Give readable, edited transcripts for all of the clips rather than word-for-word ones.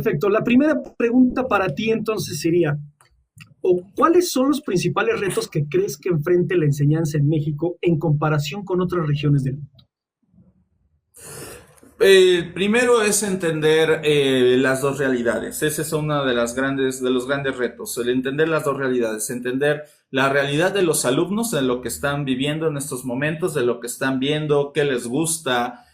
Perfecto. La primera pregunta para ti entonces sería, ¿cuáles son los principales retos que crees que enfrente la enseñanza en México en comparación con otras regiones del mundo? Primero es entender las dos realidades. Ese es uno de los grandes retos, el entender las dos realidades, entender la realidad de los alumnos, de lo que están viviendo en estos momentos, de lo que están viendo, qué les gusta,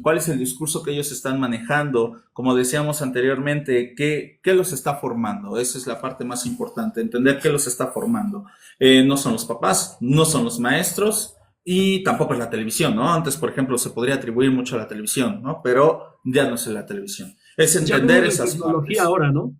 cuál es el discurso que ellos están manejando, como decíamos anteriormente, qué los está formando. Esa es la parte más importante, entender qué los está formando. No son los papás, no son los maestros y tampoco es la televisión, ¿no? Antes, por ejemplo, se podría atribuir mucho a la televisión, ¿no? Pero ya no es la televisión. Es Ya entender vemos la esas tecnología partes. ahora, ¿no?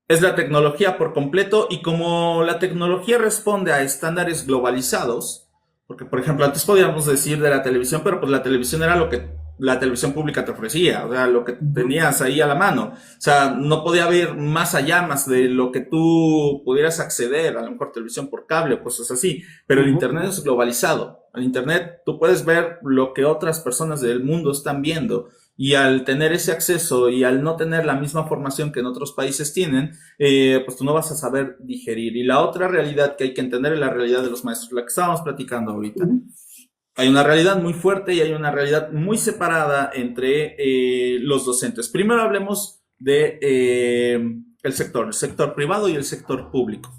Es la tecnología por completo y como la tecnología responde a estándares globalizados, porque por ejemplo antes podíamos decir de la televisión, pero pues la televisión era lo que la televisión pública te ofrecía, o sea, lo que Ujú, tenías ahí a la mano. O sea, no podía haber más allá, más de lo que tú pudieras acceder, a lo mejor televisión por cable o cosas así, pero el ujú. Internet es globalizado. El Internet tú puedes ver lo que otras personas del mundo están viendo. Y al tener ese acceso y al no tener la misma formación que en otros países tienen, pues tú no vas a saber digerir. Y la otra realidad que hay que entender es la realidad de los maestros, la que estábamos platicando ahorita. Ujú. Hay una realidad muy fuerte y hay una realidad muy separada entre los docentes. Primero hablemos de el sector privado y el sector público.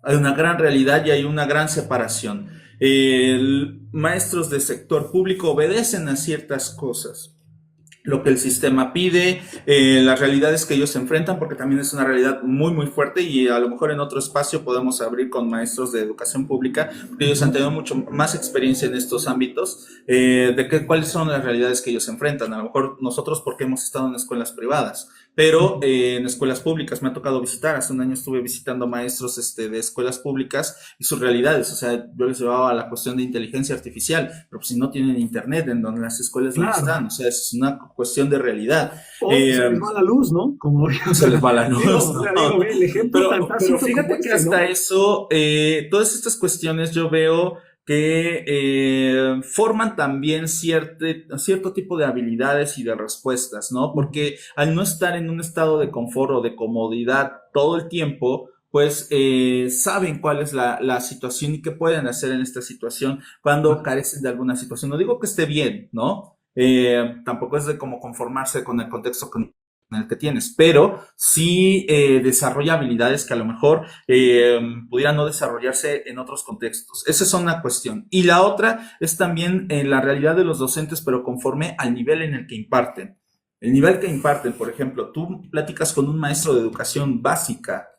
Hay una gran realidad y hay una gran separación. Maestros de sector público obedecen a ciertas cosas, lo que el sistema pide, las realidades que ellos se enfrentan, porque también es una realidad muy, muy fuerte y a lo mejor en otro espacio podemos abrir con maestros de educación pública, porque ellos han Ujú. tenido mucho más experiencia en estos ámbitos, cuáles son las realidades que ellos se enfrentan. A lo mejor nosotros porque hemos estado en escuelas privadas, pero Ujú. en escuelas públicas me ha tocado visitar. Hace un año estuve visitando maestros de escuelas públicas y sus realidades. O sea, yo les llevaba a la cuestión de inteligencia artificial, pero pues si no tienen internet en donde las escuelas donde Claro. están, o sea, es una cuestión de realidad. O se les Eh, va la luz, ¿no? Como Se les va la digo, luz, o sea, ¿no? digo, ve, el ejemplo tan Pero tácito como fíjate que ese, hasta ¿no? eso, todas estas cuestiones yo veo que forman también cierto tipo de habilidades y de respuestas, ¿no? Ujú. Porque al no estar en un estado de confort o de comodidad todo el tiempo, pues saben cuál es la situación y qué pueden hacer en esta situación cuando Claro. carecen de alguna situación. No digo que esté bien, ¿no? Tampoco es de como conformarse con el contexto en el que tienes, pero sí desarrolla habilidades que a lo mejor pudieran no desarrollarse en otros contextos. Esa es una cuestión. Y la otra es también la realidad de los docentes, pero conforme al nivel en el que imparten. El nivel que imparten, por ejemplo, tú platicas con un maestro de educación básica,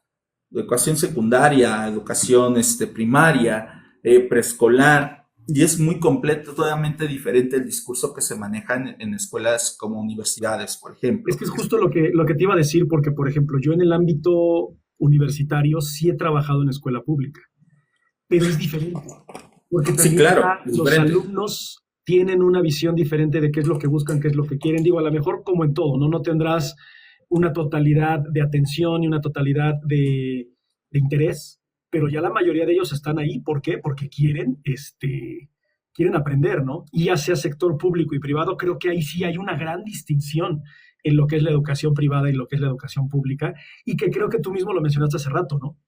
de educación secundaria, educación primaria, preescolar, y es muy completamente diferente el discurso que se maneja en escuelas como universidades, por Es ejemplo. que es justo lo que te iba a decir, porque, por ejemplo, yo en el ámbito universitario sí he trabajado en escuela pública, pero es diferente, porque Sí, también claro, ya es los diferente. alumnos tienen una visión diferente de qué es lo que buscan, qué es lo que quieren. Digo, a lo mejor como en todo, ¿no? No tendrás una totalidad de atención y una totalidad de interés, pero ya la mayoría de ellos están ahí. ¿Por qué? Porque quieren aprender, ¿no? Y ya sea sector público y privado, creo que ahí sí hay una gran distinción en lo que es la educación privada y lo que es la educación pública, y que creo que tú mismo lo mencionaste hace rato, ¿no?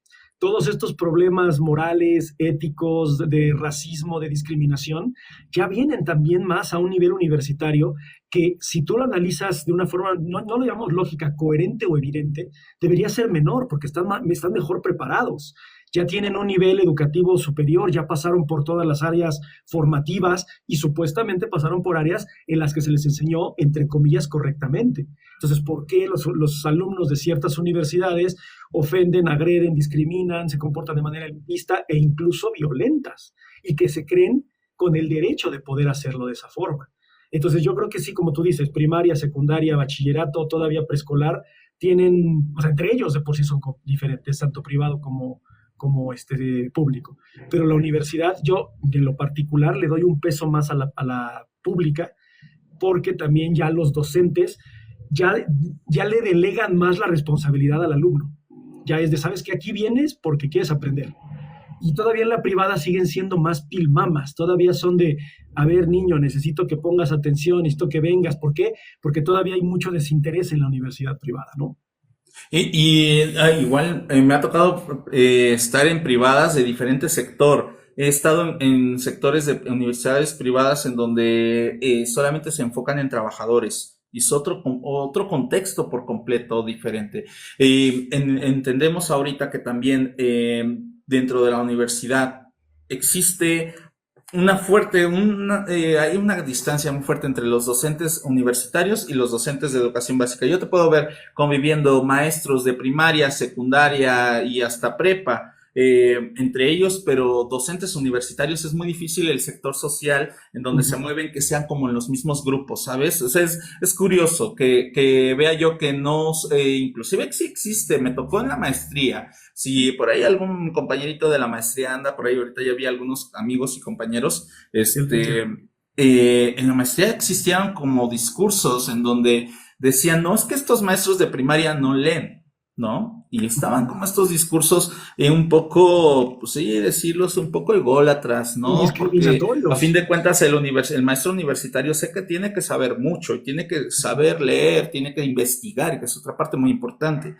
Todos estos problemas morales, éticos, de racismo, de discriminación, ya vienen también más a un nivel universitario que si tú lo analizas de una forma, no lo llamamos lógica, coherente o evidente, debería ser menor porque están mejor preparados. Ya tienen un nivel educativo superior, ya pasaron por todas las áreas formativas y supuestamente pasaron por áreas en las que se les enseñó, entre comillas, correctamente. Entonces, ¿por qué los alumnos de ciertas universidades ofenden, agreden, discriminan, se comportan de manera elitista e incluso violentas y que se creen con el derecho de poder hacerlo de esa forma? Entonces yo creo que sí, como tú dices, primaria, secundaria, bachillerato, todavía preescolar, tienen, o sea, entre ellos de por sí son diferentes, tanto privado como público. Pero la universidad, yo en lo particular le doy un peso más a la pública, porque también ya los docentes ya, ya le delegan más la responsabilidad al alumno. Ya es de, sabes que aquí vienes porque quieres aprender. Y todavía en la privada siguen siendo más pilmamas, todavía son de, a ver, niño, necesito que pongas atención, necesito que vengas. ¿Por qué? Porque todavía hay mucho desinterés en la universidad privada, ¿no? Igual me ha tocado estar en privadas de diferente sector. He estado en sectores de universidades privadas en donde solamente se enfocan en trabajadores. Y es otro contexto por completo diferente. Entendemos ahorita que también dentro de la universidad existe hay una distancia muy fuerte entre los docentes universitarios y los docentes de educación básica. Yo te puedo ver conviviendo maestros de primaria, secundaria y hasta prepa entre ellos, pero docentes universitarios es muy difícil el sector social en donde se mueven que sean como en los mismos grupos, ¿sabes? O sea, es curioso que vea yo que no, inclusive sí existe, me tocó en la maestría. Si por ahí algún compañerito de la maestría anda, por ahí ahorita ya vi algunos amigos y compañeros, en la maestría existían como discursos en donde decían, no, es que estos maestros de primaria no leen, ¿no? Y estaban como estos discursos un poco, pues sí, decirlos un poco ególatras, ¿no? Porque a fin de cuentas el maestro universitario sé que tiene que saber mucho y tiene que saber leer, tiene que investigar, que es otra parte muy importante.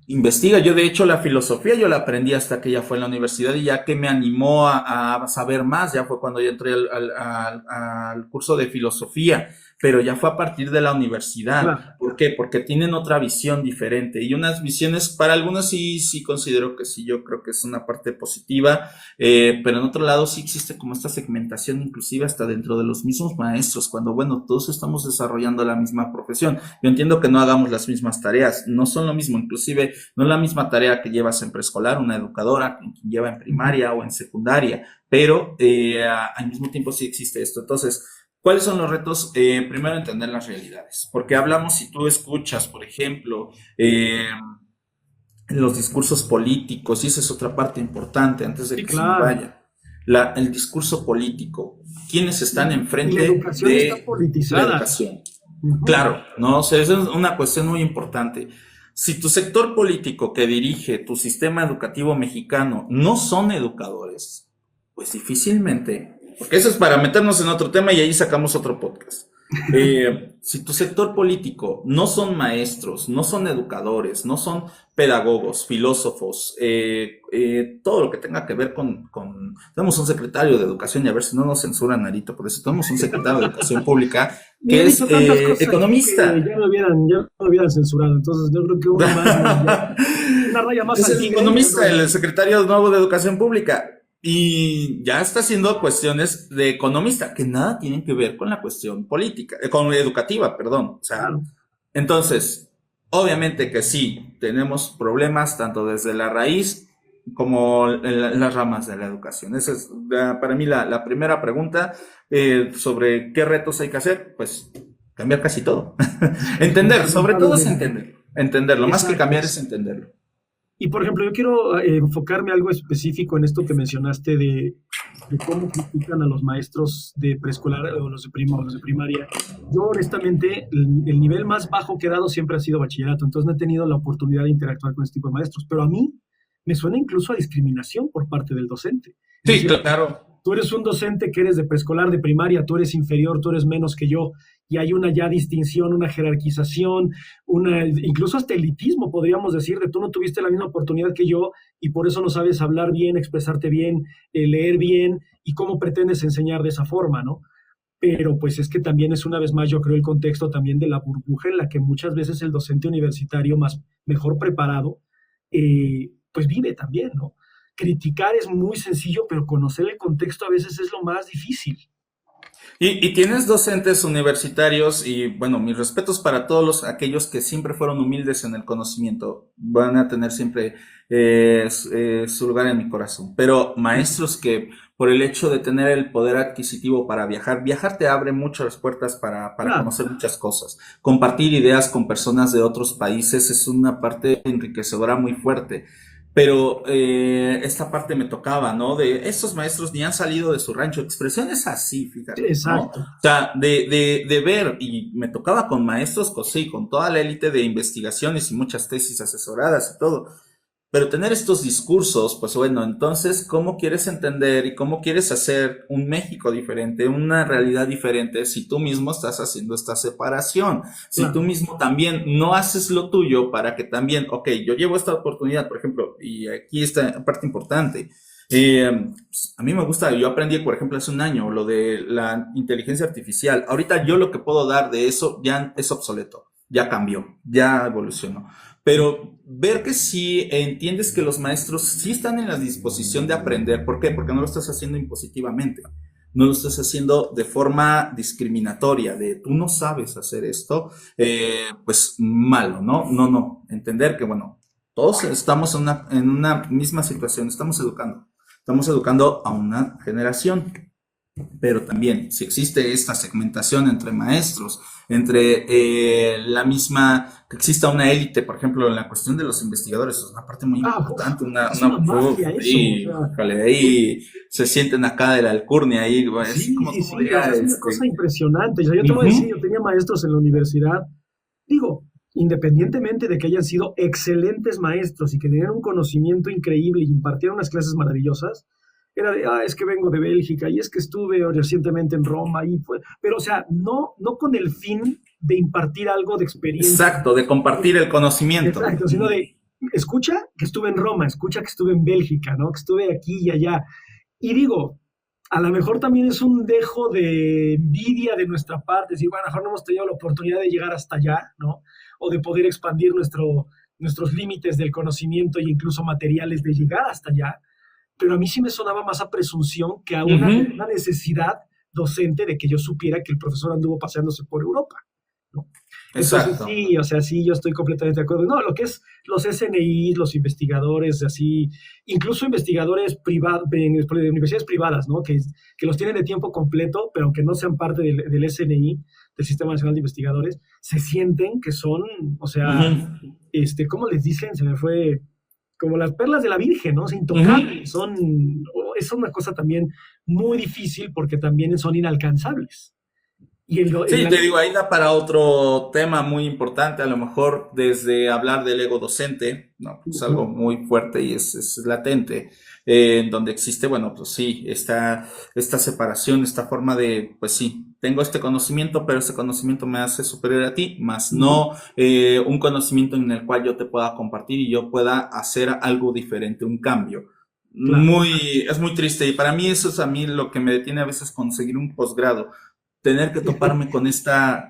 Investiga, yo de hecho la filosofía yo la aprendí hasta que ya fue en la universidad y ya que me animó a saber más, ya fue cuando yo entré al curso de filosofía, pero ya fue a partir de la universidad. Claro. ¿Por qué? Porque tienen otra visión diferente y unas visiones, para algunos sí considero que sí, yo creo que es una parte positiva, pero en otro lado sí existe como esta segmentación inclusive hasta dentro de los mismos maestros, cuando bueno, todos estamos desarrollando la misma profesión. Yo entiendo que no hagamos las mismas tareas, no son lo mismo, inclusive no es la misma tarea que llevas en preescolar, una educadora, que lleva en primaria o en secundaria, pero al mismo tiempo sí existe esto. Entonces, ¿cuáles son los retos? Primero, entender las realidades, porque hablamos, si tú escuchas, por ejemplo, los discursos políticos, y esa es otra parte importante antes de que se me vaya. El discurso político, ¿quiénes están enfrente la educación de está politizada. La educación? Claro, ¿no? O sea, esa es una cuestión muy importante. Si tu sector político que dirige tu sistema educativo mexicano no son educadores, pues difícilmente, porque eso es para meternos en otro tema y ahí sacamos otro podcast. Si tu sector político no son maestros, no son educadores, no son pedagogos, filósofos, todo lo que tenga que ver con... Tenemos un secretario de educación, y a ver si no nos censuran, Narito, por eso tenemos un secretario de educación pública que es economista. Que ya lo hubieran censurado, entonces yo creo que una raya más. Es el economista, el secretario nuevo de educación pública. Y ya está haciendo cuestiones de economista que nada tienen que ver con la cuestión política, con educativa, perdón. O sea, claro. Entonces, obviamente que sí, tenemos problemas tanto desde la raíz como en las ramas de la educación. Esa es para mí la primera pregunta sobre qué retos hay que hacer. Pues cambiar casi todo. Entender, sobre todo es entenderlo. Más que cambiar es entenderlo. Y, por ejemplo, yo quiero enfocarme algo específico en esto que mencionaste de cómo critican a los maestros de preescolar o los de primaria. Yo, honestamente, el nivel más bajo que he dado siempre ha sido bachillerato, entonces no he tenido la oportunidad de interactuar con este tipo de maestros, pero a mí me suena incluso a discriminación por parte del docente. Sí, decir, claro. Tú eres un docente que eres de preescolar, de primaria, tú eres inferior, tú eres menos que yo, y hay una ya distinción, una jerarquización, incluso hasta elitismo, podríamos decir, de tú no tuviste la misma oportunidad que yo y por eso no sabes hablar bien, expresarte bien, leer bien, y cómo pretendes enseñar de esa forma, ¿no? Pero pues es que también es una vez más, yo creo, el contexto también de la burbuja en la que muchas veces el docente universitario mejor preparado, pues vive también, ¿no? Criticar es muy sencillo, pero conocer el contexto a veces es lo más difícil. Y tienes docentes universitarios y, bueno, mis respetos para todos aquellos que siempre fueron humildes en el conocimiento. Van a tener siempre su lugar en mi corazón. Pero maestros que por el hecho de tener el poder adquisitivo para viajar te abre muchas puertas para conocer muchas cosas. Compartir ideas con personas de otros países es una parte enriquecedora muy fuerte. Pero esta parte me tocaba, ¿no? De estos maestros ni han salido de su rancho. Expresiones así, fíjate. Exacto. ¿no? O sea, de ver, y me tocaba con maestros, sí, con toda la élite de investigaciones y muchas tesis asesoradas y todo. Pero tener estos discursos, pues bueno, entonces, ¿cómo quieres entender y cómo quieres hacer un México diferente, una realidad diferente, si tú mismo estás haciendo esta separación? Si tú Claro. mismo también no haces lo tuyo para que también, ok, yo llevo esta oportunidad, por ejemplo, y aquí está parte importante. Pues, a mí me gusta, yo aprendí, por ejemplo, hace un año lo de la inteligencia artificial. Ahorita yo lo que puedo dar de eso ya es obsoleto, ya cambió, ya evolucionó. Pero ver que si entiendes que los maestros sí están en la disposición de aprender, ¿por qué? Porque no lo estás haciendo impositivamente, no lo estás haciendo de forma discriminatoria, de tú no sabes hacer esto, pues malo, ¿no? No, no, entender que, bueno, todos estamos en una misma situación, estamos educando a una generación. Pero también, si existe esta segmentación entre maestros, entre la misma, que exista una élite, por ejemplo, en la cuestión de los investigadores, es una parte muy Uf, importante, es una mafia eso, o y, sea, jale, ahí se sienten acá de la alcurnia, ahí, así sí, como sí, tú sí, o sea, podrías, es una cosa impresionante. O sea, yo te voy a ujú, decir, yo tenía maestros en la universidad, digo, independientemente de que hayan sido excelentes maestros y que tenían un conocimiento increíble y impartieron unas clases maravillosas, era de, es que vengo de Bélgica y es que estuve recientemente en Roma y fue, pero o sea, no con el fin de impartir algo de experiencia. exacto, de compartir el conocimiento. Exacto, sino de, escucha que estuve en Roma, escucha que estuve en Bélgica, ¿no? Que estuve aquí y allá. Y digo, a lo mejor también es un dejo de envidia de nuestra parte, decir, bueno, a lo mejor no hemos tenido la oportunidad de llegar hasta allá, ¿no? O de poder expandir nuestros límites del conocimiento e incluso materiales de llegar hasta allá. Pero a mí sí me sonaba más a presunción que a Ujú, una necesidad docente de que yo supiera que el profesor anduvo paseándose por Europa, ¿no? Entonces exacto. sí, o sea, sí, yo estoy completamente de acuerdo. No, lo que es los SNI, los investigadores, así, incluso investigadores privados, de universidades privadas, ¿no? Que los tienen de tiempo completo, pero aunque no sean parte del SNI, del Sistema Nacional de Investigadores, se sienten que son, o Ujú, sea, ¿cómo les dicen? Se me fue, como las perlas de la Virgen, ¿no? O sea, ujú. intocables, es una cosa también muy difícil porque también son inalcanzables. Y Sí, te digo, ahí da para otro tema muy importante, a lo mejor desde hablar del ego docente, no, es algo muy fuerte y es latente, en donde existe, bueno, pues sí, esta separación, esta forma de, pues sí, tengo este conocimiento, pero este conocimiento me hace superior a ti, más Ujú. no un conocimiento en el cual yo te pueda compartir y yo pueda hacer algo diferente, un cambio. Claro. Es muy triste y para mí eso es a mí lo que me detiene a veces conseguir un posgrado, tener que toparme con esta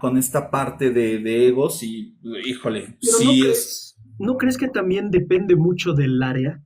parte de egos y, híjole, Pero sí es. no crees que también depende mucho del área?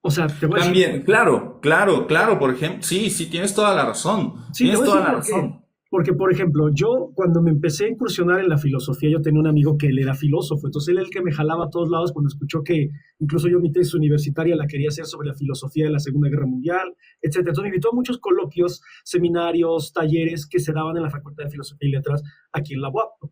O sea, te voy a decir También, por qué. claro, claro, claro, por ejemplo, sí, sí, tienes toda la razón, Sí, te tienes voy a toda decir la por qué. razón. Porque, por ejemplo, yo cuando me empecé a incursionar en la filosofía, yo tenía un amigo que él era filósofo, entonces él era el que me jalaba a todos lados cuando escuchó que incluso yo mi tesis universitaria la quería hacer sobre la filosofía de la Segunda Guerra Mundial, etcétera. Entonces me invitó a muchos coloquios, seminarios, talleres que se daban en la Facultad de Filosofía y Letras aquí en la UAP, ¿no?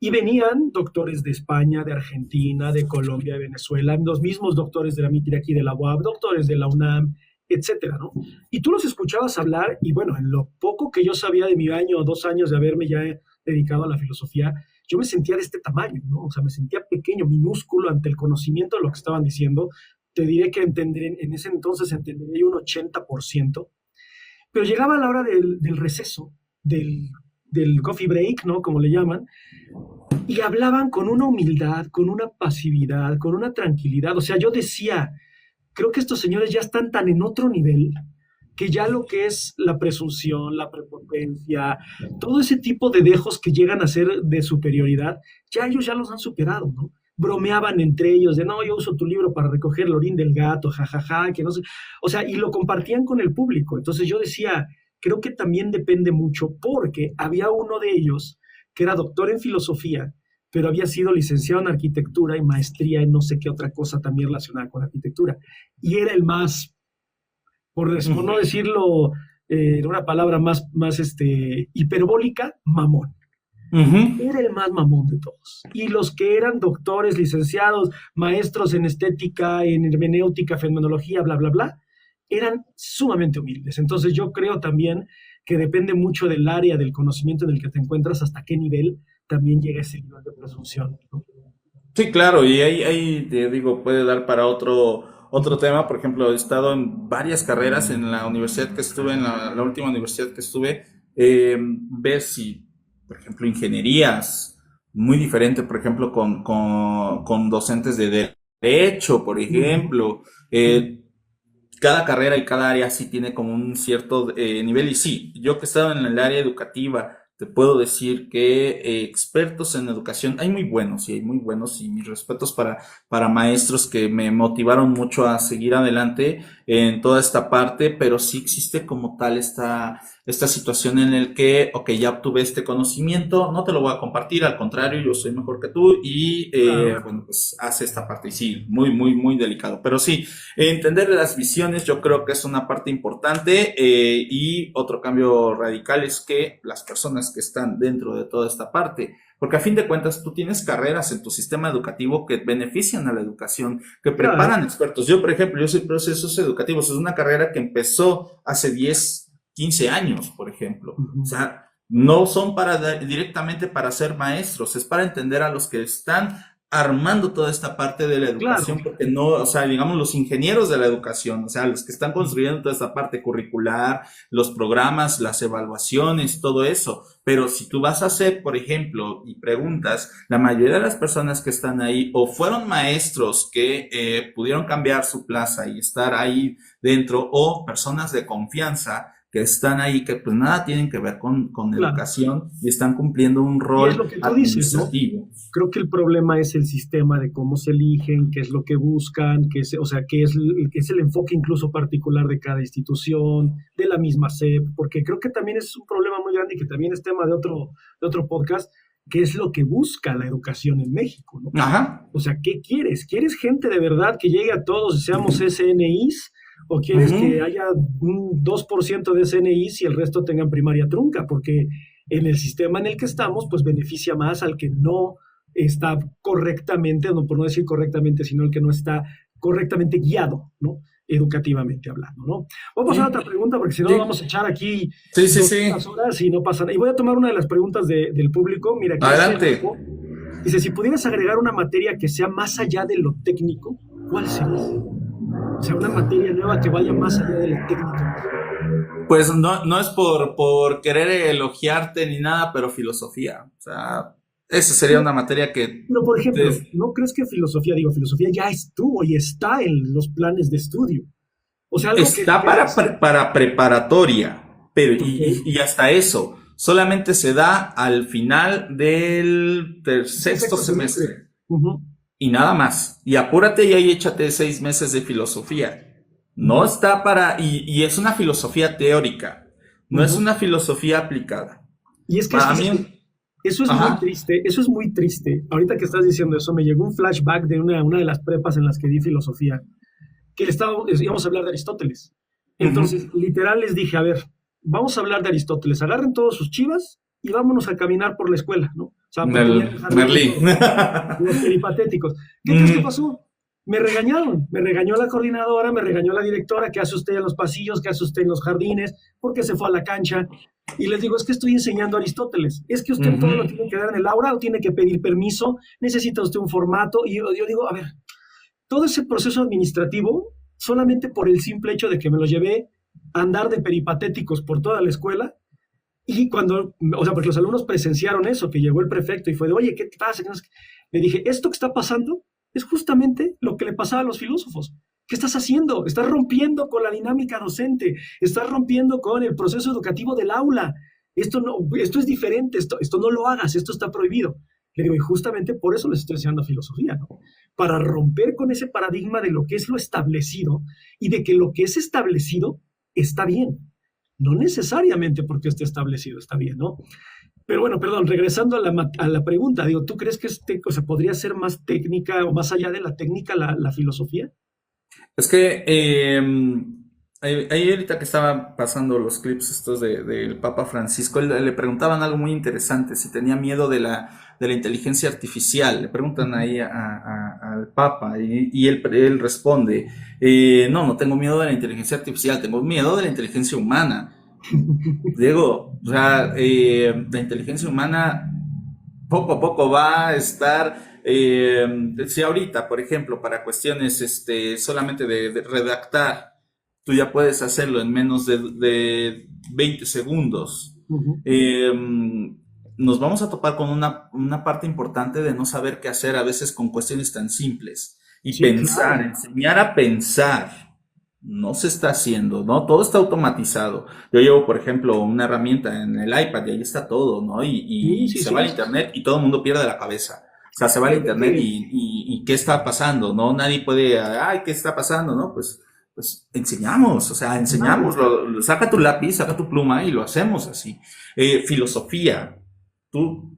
Y venían doctores de España, de Argentina, de Colombia, de Venezuela, los mismos doctores de la MIT de aquí de la UAB, doctores de la UNAM, etcétera, ¿no? Y tú los escuchabas hablar y bueno, en lo poco que yo sabía de mi año o 2 años de haberme ya dedicado a la filosofía, yo me sentía de este tamaño, ¿no? O sea, me sentía pequeño, minúsculo ante el conocimiento de lo que estaban diciendo. Te diré que en ese entonces entendería un 80%, pero llegaba la hora del receso, del coffee break, ¿no? Como le llaman, y hablaban con una humildad, con una pasividad, con una tranquilidad. O sea, yo decía, creo que estos señores ya están tan en otro nivel que ya lo que es la presunción, la prepotencia, todo ese tipo de dejos que llegan a ser de superioridad, ya ellos ya los han superado, ¿no? Bromeaban entre ellos de, no, yo uso tu libro para recoger el orín del gato, jajaja, que no sé. O sea, y lo compartían con el público. Entonces yo decía, creo que también depende mucho porque había uno de ellos que era doctor en filosofía, pero había sido licenciado en arquitectura y maestría en no sé qué otra cosa también relacionada con arquitectura. Y era el más, por no decirlo en una palabra más hiperbólica, mamón. Ujú. Era el más mamón de todos. Y los que eran doctores, licenciados, maestros en estética, en hermenéutica, fenomenología, bla, bla, bla, eran sumamente humildes. Entonces yo creo también que depende mucho del área, del conocimiento en el que te encuentras, hasta qué nivel también llega ese nivel de presunción, ¿no? Sí, claro, y ahí te digo, puede dar para otro tema. Por ejemplo, he estado en varias carreras en la universidad que estuve, en la última universidad que estuve, ves si, por ejemplo, ingenierías, muy diferente, por ejemplo, con docentes de derecho, por Ujú, ejemplo. ujú. Cada carrera y cada área sí tiene como un cierto nivel y sí, yo que he estado en el área educativa, te puedo decir que expertos en educación hay muy buenos y hay muy buenos y mis respetos para maestros que me motivaron mucho a seguir adelante en toda esta parte, pero sí existe como tal esta situación en el que, ok, ya obtuve este conocimiento, no te lo voy a compartir, al contrario, yo soy mejor que tú y Claro, bueno, pues hace esta parte y sí, muy, muy, muy delicado, pero sí. Entender las visiones yo creo que es una parte importante y otro cambio radical es que las personas que están dentro de toda esta parte, porque a fin de cuentas tú tienes carreras en tu sistema educativo que benefician a la educación, que claro. preparan expertos. Yo, por ejemplo, yo soy procesos educativos, es una carrera que empezó hace 10, 15 años, por ejemplo. O Ujú. sea, no son directamente para ser maestros, es para entender a los que están armando toda esta parte de la Claro, educación, porque no, o sea, digamos, los ingenieros de la educación, o sea, los que están construyendo toda esta parte curricular, los programas, las evaluaciones, todo eso. Pero si tú vas a hacer, por ejemplo, y preguntas, la mayoría de las personas que están ahí o fueron maestros que pudieron cambiar su plaza y estar ahí dentro, o personas de confianza que están ahí, que pues nada tienen que ver con claro. educación y están cumpliendo un Y es rol lo que tú dices, ¿no? administrativo. Creo que el problema es el sistema de cómo se eligen, qué es lo que buscan, o sea, qué es el enfoque incluso particular de cada institución, de la misma SEP, porque creo que también es un problema muy grande y que también es tema de otro podcast, qué es lo que busca la educación en México, ¿no? Ajá. O sea, ¿qué quieres? ¿Quieres gente de verdad que llegue a todos y seamos SNIs? ¿O quieres que Ujú. haya un 2% de SNIs y el resto tengan primaria trunca? Porque en el sistema en el que estamos, pues beneficia más al que no está correctamente, no por no decir correctamente, sino el que no está correctamente guiado, ¿no? Educativamente hablando, ¿no? Vamos a pasar a Sí, otra pregunta porque si no sí, vamos a echar aquí sí, sí, 200 sí. horas y no pasa nada. Y voy a tomar una de las preguntas del público. Mira, aquí dice Adelante. Marco, dice, si pudieras agregar una materia que sea más allá de lo técnico, ¿cuál sería? O sea, una materia nueva que vaya más allá de lo técnicamente. Pues no, no es por querer elogiarte ni nada, pero filosofía. O sea, esa sería Pero, una materia que pero, por ejemplo, es- ¿no crees que filosofía, digo, filosofía ya estuvo y está en los planes de estudio? O sea, algo está que debe ser, para preparatoria, pero ok, y hasta eso, solamente se da al final del de sexto sexto semestre. semestre. Ujú, Y nada más. Y apúrate y ahí échate 6 meses de filosofía. No ujú, está y es una filosofía teórica, no es ujú. una filosofía aplicada. Y es que Para fíjate, mí, eso es muy ajá, triste, eso es muy triste. Ahorita que estás diciendo eso, me llegó un flashback de una de las prepas en las que di filosofía, que íbamos a hablar de Aristóteles. ujú, Entonces, literal les dije, a ver, vamos a hablar de Aristóteles, agarren todos sus chivas y vámonos a caminar por la escuela, ¿no? O sea, porque ya en el jardín pues Merlí. todos somos los peripatéticos. ¿Qué crees que Ujú, pasó? Me regañó la coordinadora, me regañó la directora, ¿qué hace usted en los pasillos? ¿Qué hace usted en los jardines? ¿Por qué se fue a la cancha? Y les digo, es que estoy enseñando a Aristóteles, es que usted todo lo ujú. tiene que dar en el aula o tiene que pedir permiso, necesita usted un formato. Y yo digo, a ver, todo ese proceso administrativo, solamente por el simple hecho de que me lo llevé a andar de peripatéticos por toda la escuela, y cuando, o sea, porque los alumnos presenciaron eso, que llegó el prefecto y fue de, oye, ¿qué te pasa? Le dije, esto que está pasando es justamente lo que le pasaba a los filósofos. ¿Qué estás haciendo? Estás rompiendo con la dinámica docente, estás rompiendo con el proceso educativo del aula. Esto, no, esto es diferente, esto no lo hagas, esto está prohibido. Le digo, y justamente por eso les estoy enseñando filosofía, ¿no? Para romper con ese paradigma de lo que es lo establecido y de que lo que es establecido está bien. No necesariamente porque esté establecido está bien, ¿no? Pero bueno, perdón, regresando a la pregunta, digo, ¿tú crees que o sea, podría ser más técnica o más allá de la técnica la filosofía? Es que ahí ahorita que estaba pasando los clips estos del Papa Francisco, le preguntaban algo muy interesante, si tenía miedo de la inteligencia artificial. Le preguntan Ujú. ahí al Papa y él responde, no, no tengo miedo de la inteligencia artificial, tengo miedo de la inteligencia humana. Diego, o sea, la inteligencia humana poco a poco va a estar si ahorita, por ejemplo, para cuestiones solamente de redactar, tú ya puedes hacerlo en menos de 20 segundos. Ujú. eh, Nos vamos a topar con una parte importante de no saber qué hacer a veces con cuestiones tan simples. Y Sí, pensar, claro. enseñar a pensar, no se está haciendo, ¿no? Todo está automatizado. Yo llevo, por ejemplo, una herramienta en el iPad y ahí está todo, ¿no? Sí, Y sí, se va sí. al internet y todo el mundo pierde la cabeza. O sea, se va al Fíjate internet que, y ¿qué está pasando? ¿No? Nadie puede, ay, ¿qué está pasando? ¿No? Pues enseñamos, o sea, enseñamos, claro. saca tu lápiz, saca tu pluma y lo hacemos así. Filosofía. Tú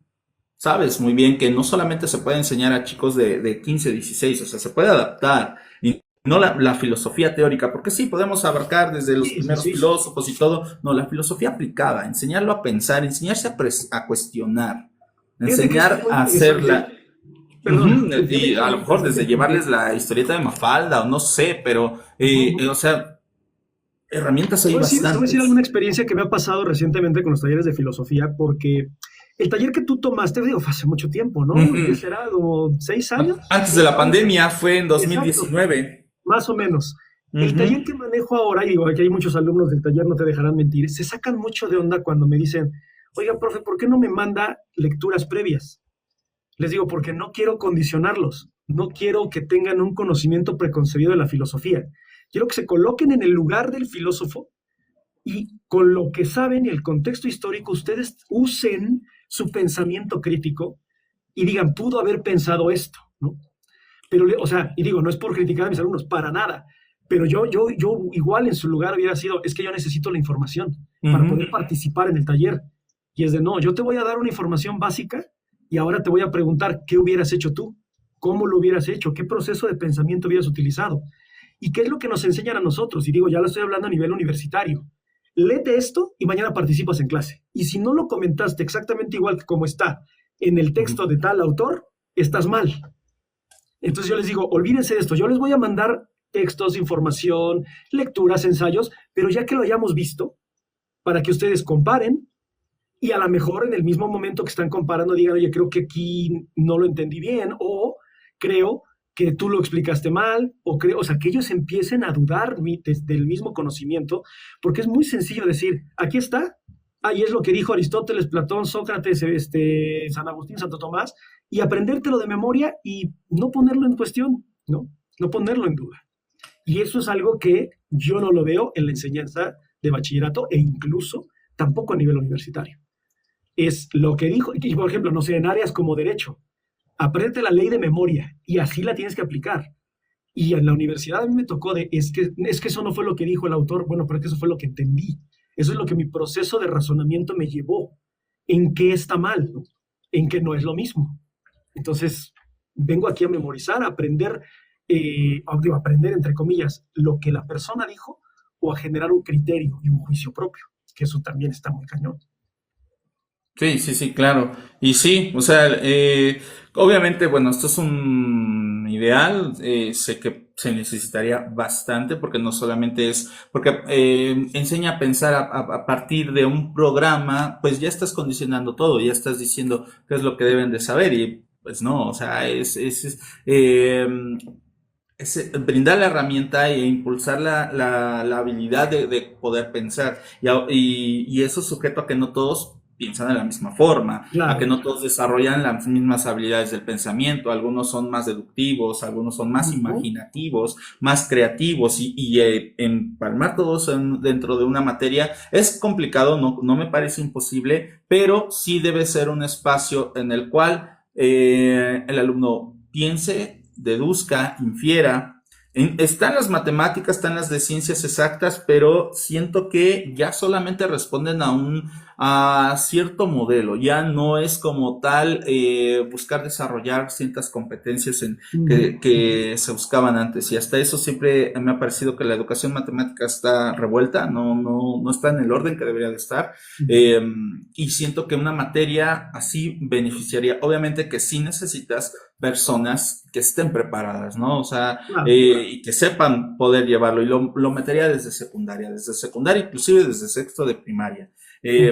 sabes muy bien que no solamente se puede enseñar a chicos de 15, 16, o sea, se puede adaptar. Y no la filosofía teórica, porque sí, podemos abarcar desde los Sí, sí, primeros sí. filósofos y todo. No, la filosofía aplicada, enseñarlo a pensar, enseñarse a cuestionar, Fíjate que eso es enseñar muy a interesante. hacerla. Perdona, Y eso es a lo muy mejor desde interesante porque llevarles la historieta de Mafalda o no sé, pero, ujú, ujú. o sea, herramientas hay Te voy a decir bastantes. alguna experiencia que me ha pasado recientemente con los talleres de filosofía, porque el taller que tú tomaste, digo, fue hace mucho tiempo, ¿no? ¿Qué Ujú. será? ¿Como 6 años? Antes de la 5 años. pandemia fue en Exacto, 2019. más o menos. El Ujú. taller que manejo ahora, y digo, aquí hay muchos alumnos del taller, no te dejarán mentir, se sacan mucho de onda cuando me dicen, oiga, profe, ¿por qué no me manda lecturas previas? Les digo, porque no quiero condicionarlos, no quiero que tengan un conocimiento preconcebido de la filosofía. Quiero que se coloquen en el lugar del filósofo y con lo que saben y el contexto histórico, ustedes usen su pensamiento crítico y digan, pudo haber pensado esto, ¿no? Pero, o sea, y digo, no es por criticar a mis alumnos, para nada, pero yo igual en su lugar hubiera sido, es que yo necesito la información para Ujú. poder participar en el taller. Y es de, no, yo te voy a dar una información básica y ahora te voy a preguntar qué hubieras hecho tú, cómo lo hubieras hecho, qué proceso de pensamiento hubieras utilizado y qué es lo que nos enseñan a nosotros. Y digo, ya lo estoy hablando a nivel universitario. Léete esto y mañana participas en clase. Y si no lo comentaste exactamente igual que como está en el texto de tal autor, estás mal. Entonces yo les digo, olvídense de esto, yo les voy a mandar textos, información, lecturas, ensayos, pero ya que lo hayamos visto, para que ustedes comparen y a lo mejor en el mismo momento que están comparando digan, oye, creo que aquí no lo entendí bien o creo que tú lo explicaste mal o sea, que ellos empiecen a dudar desde el mismo conocimiento, porque es muy sencillo decir, aquí está, ahí es lo que dijo Aristóteles, Platón, Sócrates, San Agustín, Santo Tomás, y aprendértelo de memoria y no ponerlo en cuestión, ¿no? No ponerlo en duda. Y eso es algo que yo no lo veo en la enseñanza de bachillerato e incluso tampoco a nivel universitario. Es lo que dijo, y por ejemplo, no sé, en áreas como derecho, aprende la ley de memoria y así la tienes que aplicar. Y en la universidad a mí me tocó es que eso no fue lo que dijo el autor, bueno, pero es que eso fue lo que entendí. Eso es lo que mi proceso de razonamiento me llevó. ¿En qué está mal? ¿No? En que no es lo mismo. Entonces, vengo aquí a memorizar, a aprender, digo, aprender entre comillas, lo que la persona dijo o a generar un criterio y un juicio propio, que eso también está muy cañón. Sí, sí, sí, claro. Y sí, o sea, obviamente, bueno, esto es un ideal, sé que se necesitaría bastante porque no solamente es, porque enseña a pensar a partir de un programa, pues ya estás condicionando todo, ya estás diciendo qué es lo que deben de saber y pues no, o sea, es brindar la herramienta e impulsar la habilidad de poder pensar. Y eso es sujeto a que no todos piensan de la misma forma, a que Claro. no todos desarrollan las mismas habilidades del pensamiento. Algunos son más deductivos, algunos son más Ujú. imaginativos, más creativos y empalmar todos dentro de una materia es complicado, no me parece imposible, pero sí debe ser un espacio en el cual el alumno piense, deduzca, infiera. Están las matemáticas, están las de ciencias exactas, pero siento que ya solamente responden a cierto modelo. Ya no es como tal buscar desarrollar ciertas competencias Ujú, ujú. que se buscaban antes. Y hasta eso siempre me ha parecido que la educación matemática está revuelta, no está en el orden que debería de estar. Ujú. Eh, y siento que una materia así beneficiaría. Obviamente que sí necesitas personas que estén preparadas, ¿no? O sea, Claro. y que sepan poder llevarlo. Y lo metería desde secundaria, inclusive desde sexto de primaria.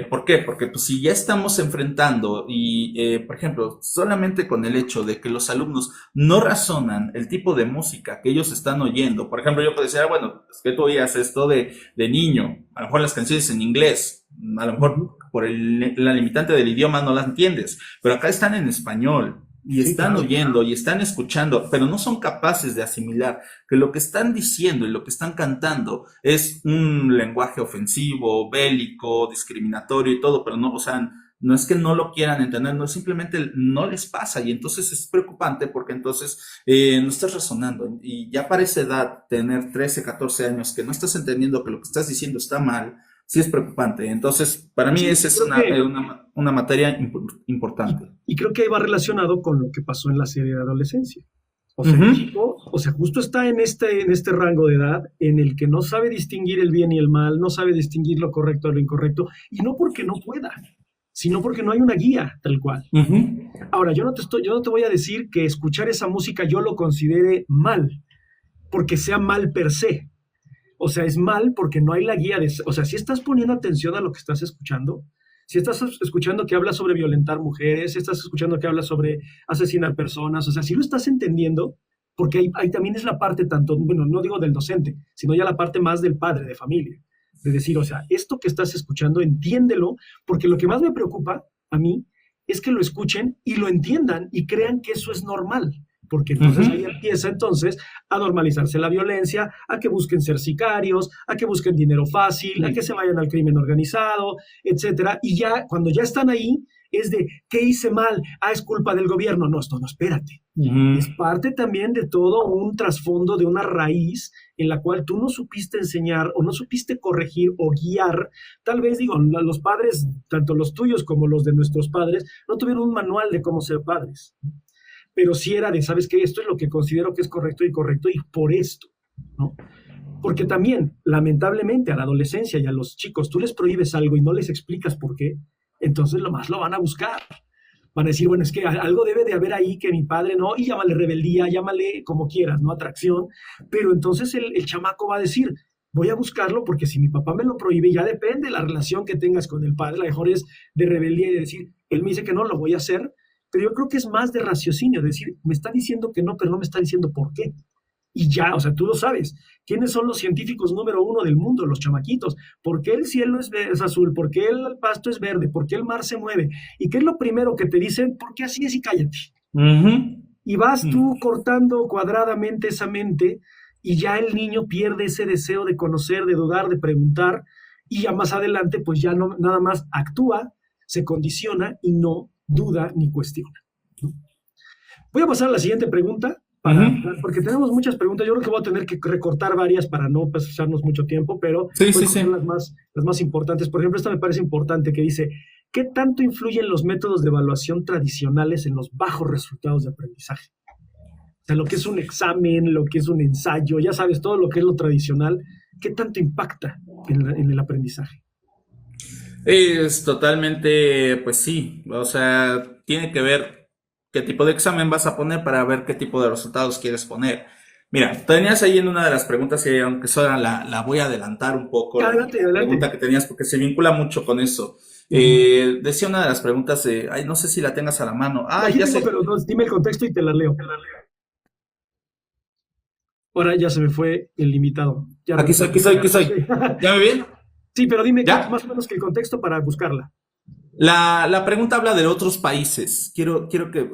¿Por qué? Porque pues, si ya estamos enfrentando y, por ejemplo, solamente con el hecho de que los alumnos no razonan el tipo de música que ellos están oyendo, por ejemplo, yo puedo decir, bueno, es que tú oías esto de niño, a lo mejor las canciones en inglés, a lo mejor por la limitante del idioma no las entiendes, pero acá están en español. Y Sí, están claro. oyendo y están escuchando, pero no son capaces de asimilar que lo que están diciendo y lo que están cantando es un lenguaje ofensivo, bélico, discriminatorio y todo, pero no, o sea, no es que no lo quieran entender, no, simplemente no les pasa y entonces es preocupante porque entonces no estás razonando y ya para esa edad, tener 13, 14 años, que no estás entendiendo que lo que estás diciendo está mal, sí es preocupante. Entonces, para mí Sí, esa es creo que una materia Y, importante. y creo que ahí va relacionado con lo que pasó en la serie de adolescencia. O sea, el Ujú. chico, o sea, justo está en este rango de edad en el que no sabe distinguir el bien y el mal, no sabe distinguir lo correcto de lo incorrecto, y no porque no pueda, sino porque no hay una guía tal cual. Ujú. Ahora, yo no te voy a decir que escuchar esa música yo lo considere mal, porque sea mal per se. O sea, es mal porque no hay la guía de... O sea, si estás poniendo atención a lo que estás escuchando, si estás escuchando que habla sobre violentar mujeres, si estás escuchando que habla sobre asesinar personas, o sea, si lo estás entendiendo, porque ahí también es la parte tanto, bueno, no digo del docente, sino ya la parte más del padre de familia, de decir, o sea, esto que estás escuchando, entiéndelo, porque lo que más me preocupa a mí es que lo escuchen y lo entiendan y crean que eso es normal, porque entonces ahí Ujú. empieza entonces a normalizarse la violencia, a que busquen ser sicarios, a que busquen dinero fácil, a que Sí. se vayan al crimen organizado, etcétera. Y ya cuando ya están ahí, es de, ¿qué hice mal? Ah, es culpa del gobierno. No, esto no, espérate. Ujú. Es parte también de todo un trasfondo, de una raíz en la cual tú no supiste enseñar o no supiste corregir o guiar. Tal vez, digo, los padres, tanto los tuyos como los de nuestros padres, no tuvieron un manual de cómo ser padres, pero sí era de, ¿sabes qué? Esto es lo que considero que es correcto y correcto y por esto, ¿no? Porque también, lamentablemente, a la adolescencia y a los chicos, tú les prohíbes algo y no les explicas por qué, entonces lo más lo van a buscar. Van a decir, bueno, es que algo debe de haber ahí que mi padre no, y llámale rebeldía, llámale como quieras, ¿no? Atracción, pero entonces el chamaco va a decir, voy a buscarlo porque si mi papá me lo prohíbe, ya depende de la relación que tengas con el padre, la mejor es de rebeldía y de decir, él me dice que no, lo voy a hacer, pero yo creo que es más de raciocinio, de decir, me está diciendo que no, pero no me está diciendo por qué. Y ya, o sea, tú lo sabes. ¿Quiénes son los científicos número uno del mundo? Los chamaquitos. ¿Por qué el cielo es azul? ¿Por qué el pasto es verde? ¿Por qué el mar se mueve? ¿Y qué es lo primero que te dicen? Porque así es y cállate. Ujú. Y vas Mm. tú cortando cuadradamente esa mente y ya el niño pierde ese deseo de conocer, de dudar, de preguntar y ya más adelante pues ya no nada más actúa, se condiciona y no duda ni cuestiona. ¿No? Voy a pasar a la siguiente pregunta, Ujú. porque tenemos muchas preguntas. Yo creo que voy a tener que recortar varias para no pasarnos mucho tiempo, pero Sí, voy a sí, coger sí. las más importantes. Por ejemplo, esta me parece importante que dice, ¿qué tanto influyen los métodos de evaluación tradicionales en los bajos resultados de aprendizaje? O sea, lo que es un examen, lo que es un ensayo, ya sabes, todo lo que es lo tradicional, ¿qué tanto impacta en el aprendizaje? Es totalmente, pues sí, o sea, tiene que ver qué tipo de examen vas a poner para ver qué tipo de resultados quieres poner. Mira, tenías ahí en una de las preguntas, y aunque solo la voy a adelantar un poco, Adelante, la adelante. pregunta que tenías, porque se vincula mucho con eso. Ujú. Decía una de las preguntas, ay, no sé si la tengas a la mano. Ah, Aquí ya tengo, sé. pero no, dime el contexto y te la leo. Ahora ya se me fue el limitado. Ya Aquí estoy, aquí recuperé. estoy, aquí Sí. estoy. ¿Ya me ven? Sí, pero dime ¿Ya? más o menos que el contexto para buscarla. La pregunta habla de otros países. Quiero que,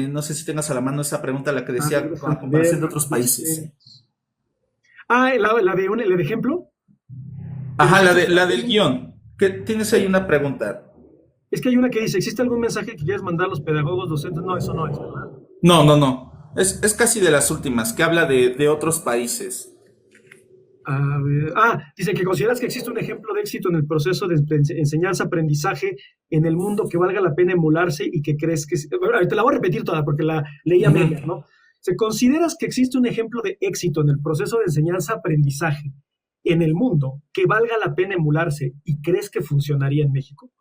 no sé si tengas a la mano esa pregunta, la que A ver, decía con déjame comparación ver. de otros países. Dice. Ah, la de ejemplo. Ajá, ¿Existe la del algún- guión. ¿Qué, tienes ahí una pregunta? Es que hay una que dice, ¿existe algún mensaje que quieras mandar a los pedagogos, docentes? No, eso no es, ¿verdad? No, no, no. Es casi de las últimas, que habla de otros países. A ver, dice que consideras que existe un ejemplo de éxito en el proceso de enseñanza-aprendizaje en el mundo que valga la pena emularse y que crees que... Bueno, te la voy a repetir toda porque la leí a Ujú. medias, ¿no? ¿Se consideras que existe un ejemplo de éxito en el proceso de enseñanza-aprendizaje en el mundo que valga la pena emularse y crees que funcionaría en México?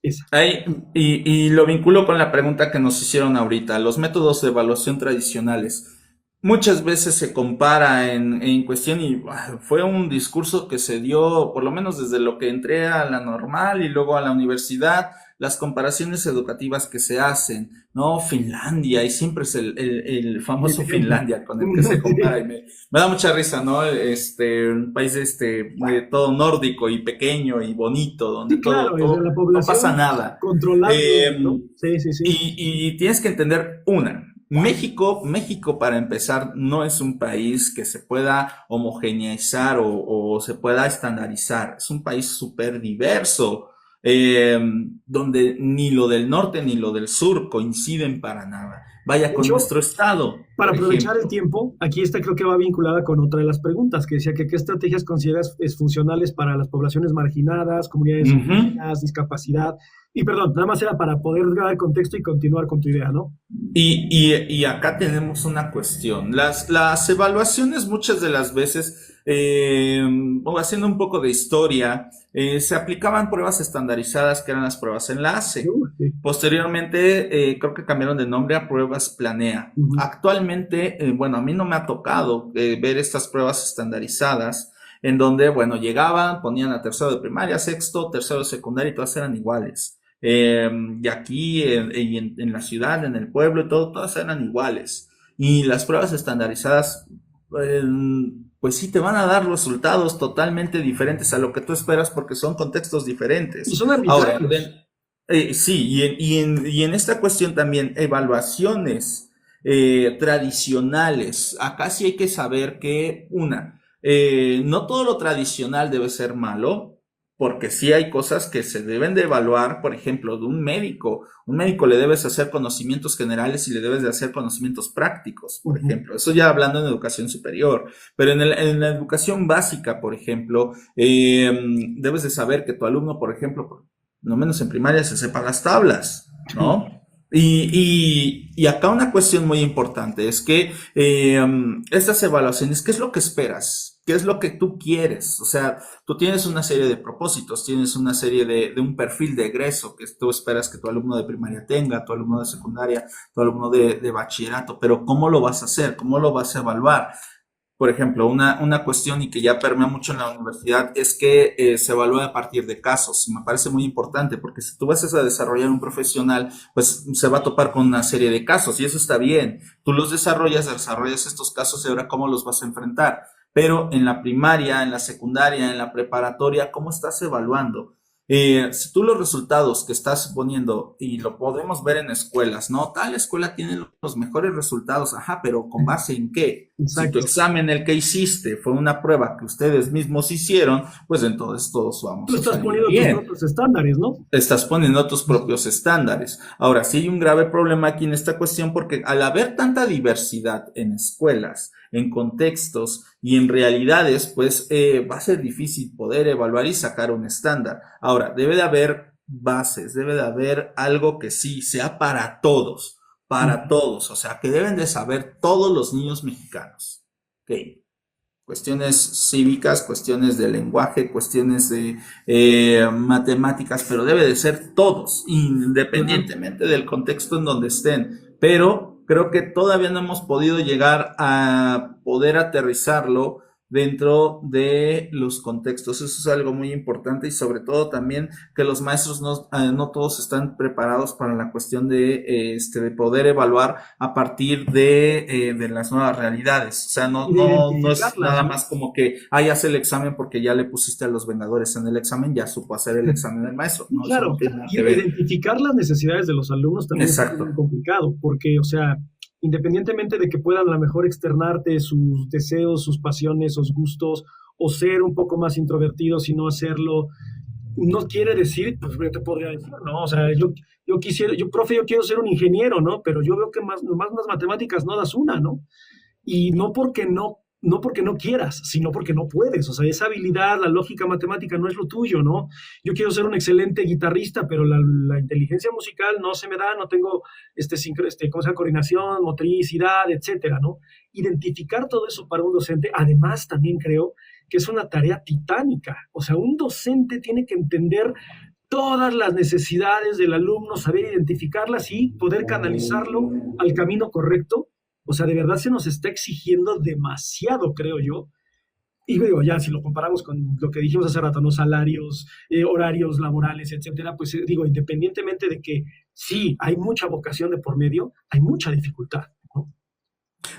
Esa. Ahí, y lo vinculo con la pregunta que nos hicieron ahorita, los métodos de evaluación tradicionales. muchas veces se compara en cuestión y fue un discurso que se dio, por lo menos desde lo que entré a la normal y luego a la universidad, las comparaciones educativas que se hacen, ¿no? Finlandia, y siempre es el El famoso ejemplo. Finlandia con el que se compara y me da mucha risa, ¿no? Un país todo nórdico y pequeño y bonito, donde Sí, claro, es de la no pasa población nada. controlando, Eh, ¿no? Sí, sí, sí. y tienes que entender México para empezar no es un país que se pueda homogeneizar o se pueda estandarizar. Es un país súper diverso, eh, donde ni lo del norte ni lo del sur coinciden para nada. Vaya De con hecho, nuestro estado, para por aprovechar el ejemplo. tiempo, aquí esta creo que va vinculada con otra de las preguntas, que decía que qué estrategias consideras funcionales para las poblaciones marginadas, comunidades Ujú. indígenas, discapacidad. Y perdón, nada más era para poder dar el contexto y continuar con tu idea, ¿no? Y acá tenemos una cuestión. Las evaluaciones muchas de las veces, o haciendo un poco de historia, se aplicaban pruebas estandarizadas que eran las pruebas enlace. Sí. Posteriormente, creo que cambiaron de nombre a pruebas planea. Ujú. Actualmente, bueno, a mí no me ha tocado ver estas pruebas estandarizadas en donde, bueno, llegaban, ponían a tercero de primaria, sexto, tercero de secundaria y todas eran iguales. Y aquí en la ciudad, en el pueblo y todo, todas eran iguales. Y las pruebas estandarizadas, eh, pues sí te van a dar resultados totalmente diferentes a lo que tú esperas porque son contextos Y diferentes. son Ahora, arbitrarios. sí, y en esta cuestión también, evaluaciones tradicionales. Acá sí hay que saber que, no todo lo tradicional debe ser malo, porque sí hay cosas que se deben de evaluar, por ejemplo, de un médico. Un médico le debes hacer conocimientos generales y le debes de hacer conocimientos prácticos, por Ujú. ejemplo. Eso ya hablando en educación superior. Pero en la educación básica, por ejemplo, debes de saber que tu alumno, por ejemplo, no menos en primaria, se sepa las tablas, ¿no? Y acá una cuestión muy importante es que estas evaluaciones, ¿qué es lo que esperas? ¿Qué es lo que tú quieres? O sea, tú tienes una serie de propósitos, tienes una serie de un perfil de egreso que tú esperas que tu alumno de primaria tenga, tu alumno de secundaria, tu alumno de bachillerato, pero ¿cómo lo vas a hacer? ¿Cómo lo vas a evaluar? Por ejemplo, una cuestión y que ya permea mucho en la universidad es que se evalúa a partir de casos. Y me parece muy importante porque si tú vas a desarrollar un profesional, pues se va a topar con una serie de casos y eso está bien. Tú los desarrollas estos casos y ahora cómo los vas a enfrentar. Pero en la primaria, en la secundaria, en la preparatoria, ¿cómo estás evaluando? Si tú los resultados que estás poniendo, y lo podemos ver en escuelas, ¿no? Tal escuela tiene los mejores resultados, ajá, pero ¿con base en qué? Si tu Exacto. examen, el que hiciste, fue una prueba que ustedes mismos hicieron, pues entonces todos Tú vamos a estás salir poniendo tus bien. propios estándares, ¿no? Estás poniendo tus propios estándares. Ahora, sí hay un grave problema aquí en esta cuestión porque al haber tanta diversidad en escuelas, en contextos y en realidades, pues va a ser difícil poder evaluar y sacar un estándar. Ahora, debe de haber bases, debe de haber algo que sí sea para todos, o sea, que deben de saber todos los niños mexicanos. Ok, cuestiones cívicas, cuestiones de lenguaje, cuestiones de matemáticas, pero debe de ser todos, Claro. independientemente del contexto en donde estén. Pero creo que todavía no hemos podido llegar a poder aterrizarlo dentro de los contextos. Eso es algo muy importante y sobre todo también que los maestros no todos están preparados para la cuestión de poder evaluar a partir de las nuevas realidades. O sea, Y de no es identificarlas, nada ¿no? más como que, haz el examen porque ya le pusiste a los Vengadores en el examen, ya supo hacer el examen del maestro. Y No, eso no claro, tiene nada que y ver. identificar las necesidades de los alumnos también es algo Exacto. muy complicado, porque, o sea, independientemente de que puedan a lo mejor externarte sus deseos, sus pasiones, sus gustos, o ser un poco más introvertidos y no hacerlo, no quiere decir, pues yo te podría decir, no, o sea, yo quisiera, yo, profe, yo quiero ser un ingeniero, ¿no? Pero yo veo que más unas matemáticas no das una, ¿no? Y no porque no quieras, sino porque no puedes. O sea, esa habilidad, la lógica matemática no es lo tuyo, ¿no? Yo quiero ser un excelente guitarrista, pero la inteligencia musical no se me da, no tengo ¿cómo se llama? Coordinación, motricidad, etcétera, ¿no? Identificar todo eso para un docente, además también creo que es una tarea titánica. O sea, un docente tiene que entender todas las necesidades del alumno, saber identificarlas y poder canalizarlo al camino correcto O sea, de verdad se nos está exigiendo demasiado, creo yo. Y digo, ya si lo comparamos con lo que dijimos hace rato, ¿no? Salarios, horarios laborales, etcétera, pues digo, independientemente de que sí hay mucha vocación de por medio, hay mucha dificultad, ¿no?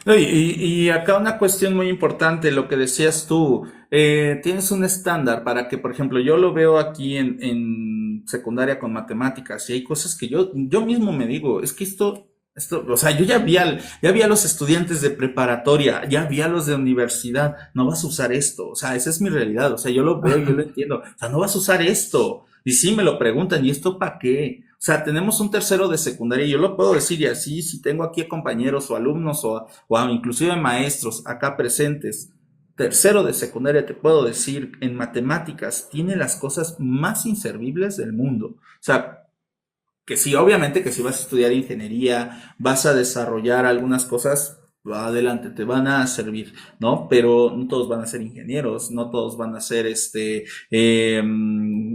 No, y acá una cuestión muy importante, lo que decías tú, tienes un estándar para que, por ejemplo, yo lo veo aquí en secundaria con matemáticas y hay cosas que yo mismo me digo, es que esto, o sea, yo ya vi a los estudiantes de preparatoria, ya vi a los de universidad, no vas a usar esto, o sea, esa es mi realidad, o sea, yo lo veo, yo lo entiendo, o sea, no vas a usar esto. Y sí, me lo preguntan, ¿y esto para qué? O sea, tenemos un tercero de secundaria, y yo lo puedo decir, y así, si tengo aquí a compañeros o alumnos inclusive maestros acá presentes, tercero de secundaria, te puedo decir, en matemáticas, tiene las cosas más inservibles del mundo. O sea, que sí, obviamente que si vas a estudiar ingeniería, vas a desarrollar algunas cosas, va adelante, te van a servir, ¿no? Pero no todos van a ser ingenieros, no todos van a ser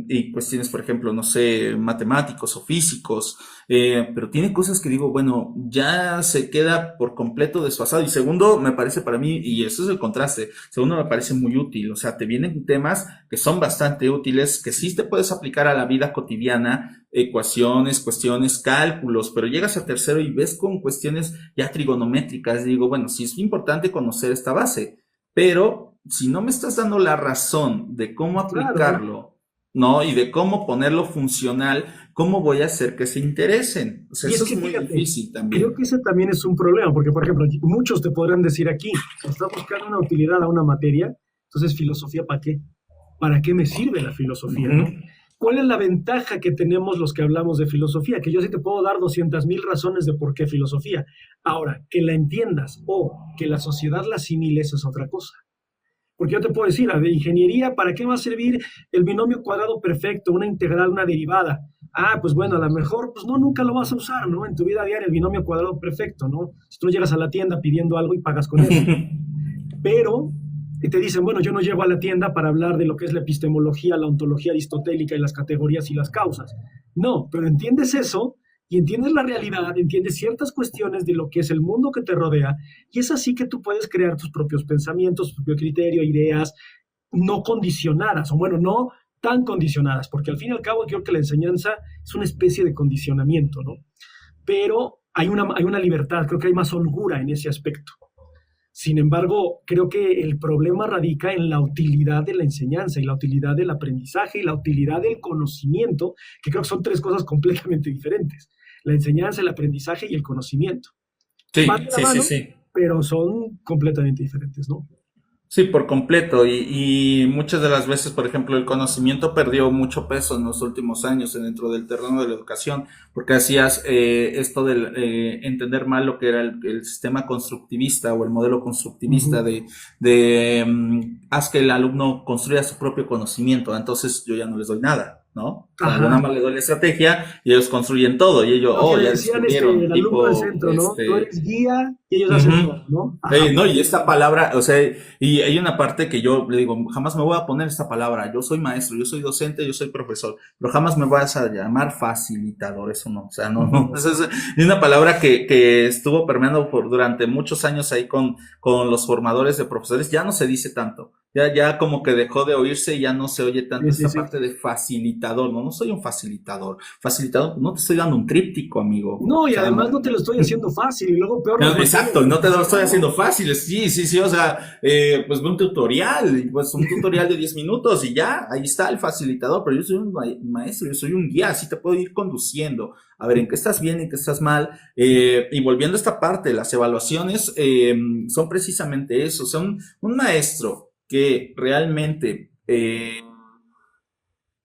y cuestiones, por ejemplo, no sé, matemáticos o físicos, pero tiene cosas que digo, bueno, ya se queda por completo desfasado. Y segundo, me parece para mí, y eso es el contraste, segundo me parece muy útil, o sea, te vienen temas que son bastante útiles, que sí te puedes aplicar a la vida cotidiana, ecuaciones, cuestiones, cálculos, pero llegas a tercero y ves con cuestiones ya trigonométricas, digo, bueno, sí es importante conocer esta base, pero si no me estás dando la razón de cómo Claro. aplicarlo, ¿no? Y de cómo ponerlo funcional, ¿cómo voy a hacer que se interesen? O sea, Y es eso es que muy fíjate, difícil creo también. que ese también es un problema, porque por ejemplo, muchos te podrán decir aquí, está buscando una utilidad a una materia, entonces filosofía ¿para qué? ¿Para qué me sirve la filosofía, Ujú. no? ¿Cuál es la ventaja que tenemos los que hablamos de filosofía? Que yo sí te puedo dar 200,000 razones de por qué filosofía. Ahora, que la entiendas o que la sociedad la asimile, eso es otra cosa. Porque yo te puedo decir, de ingeniería, ¿para qué va a servir el binomio cuadrado perfecto, una integral, una derivada? Ah, pues bueno, a lo mejor, pues no, nunca lo vas a usar, ¿no? En tu vida diaria, el binomio cuadrado perfecto, ¿no? Si tú no llegas a la tienda pidiendo algo y pagas con eso. Pero te dicen, bueno, yo no llego a la tienda para hablar de lo que es la epistemología, la ontología aristotélica y las categorías y las causas. No, pero entiendes eso y entiendes la realidad, entiendes ciertas cuestiones de lo que es el mundo que te rodea, y es así que tú puedes crear tus propios pensamientos, tu propio criterio, ideas no condicionadas, o bueno, no tan condicionadas, porque al fin y al cabo creo que la enseñanza es una especie de condicionamiento, ¿no? Pero hay una libertad, creo que hay más holgura en ese aspecto. Sin embargo, creo que el problema radica en la utilidad de la enseñanza y la utilidad del aprendizaje y la utilidad del conocimiento, que creo que son tres cosas completamente diferentes. La enseñanza, el aprendizaje y el conocimiento. Van Sí, de la sí, sí, mano, sí. pero son completamente diferentes, ¿no? Sí, por completo. Y muchas de las veces, por ejemplo, el conocimiento perdió mucho peso en los últimos años dentro del terreno de la educación, porque hacías esto de entender mal lo que era el sistema constructivista o el modelo constructivista Ujú. haz que el alumno construya su propio conocimiento, entonces yo ya no les doy nada, ¿no? O sea, yo nada Ajá. más les doy la estrategia y ellos construyen todo y ellos, Lo que oh, le ya decían descubrieron, el alumno del tipo, centro, ¿no? Tú eres guía y ellos hacen ujú. todo, ¿no? Ajá. No, y esta palabra, o sea, y hay una parte que yo le digo, jamás me voy a poner esta palabra. Yo soy maestro, yo soy docente, yo soy profesor, pero jamás me vas a llamar facilitador, eso no, o sea, no, no. Esa es una palabra que estuvo permeando durante muchos años ahí con los formadores de profesores, ya no se dice tanto. Ya como que dejó de oírse y ya no se oye Sí, tanto sí, esta sí. parte de facilitador. No, no soy un facilitador. Facilitador, no te estoy dando un tríptico, amigo. O No, y sea, además no. no te lo estoy haciendo fácil, y luego peor las No, materias exacto, de no te lo estoy profesorado. haciendo fácil, sí, sí, sí, o sea, pues ve un tutorial, pues un tutorial de 10 minutos y ya, ahí está el facilitador, pero yo soy un maestro, yo soy un guía, así te puedo ir conduciendo, a ver en qué estás bien, en qué estás mal, y volviendo a esta parte, las evaluaciones son precisamente eso, son un maestro que realmente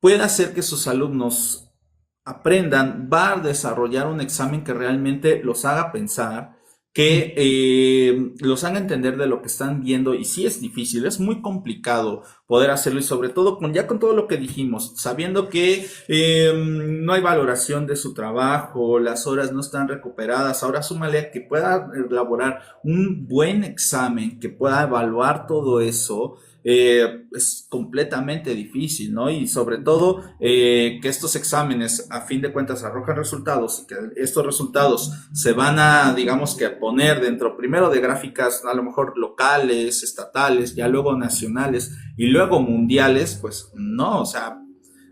puede hacer que sus alumnos aprendan, va a desarrollar un examen que realmente los haga pensar, que los haga entender de lo que están viendo y sí es difícil, es muy complicado poder hacerlo y sobre todo ya con todo lo que dijimos, sabiendo que no hay valoración de su trabajo, las horas no están recuperadas, ahora súmale a que pueda elaborar un buen examen, que pueda evaluar todo eso, es completamente difícil, ¿no? Y sobre todo que estos exámenes a fin de cuentas arrojan resultados y que estos resultados se van a, digamos que poner dentro primero de gráficas a lo mejor locales, estatales, ya luego nacionales y luego mundiales, pues no, o sea,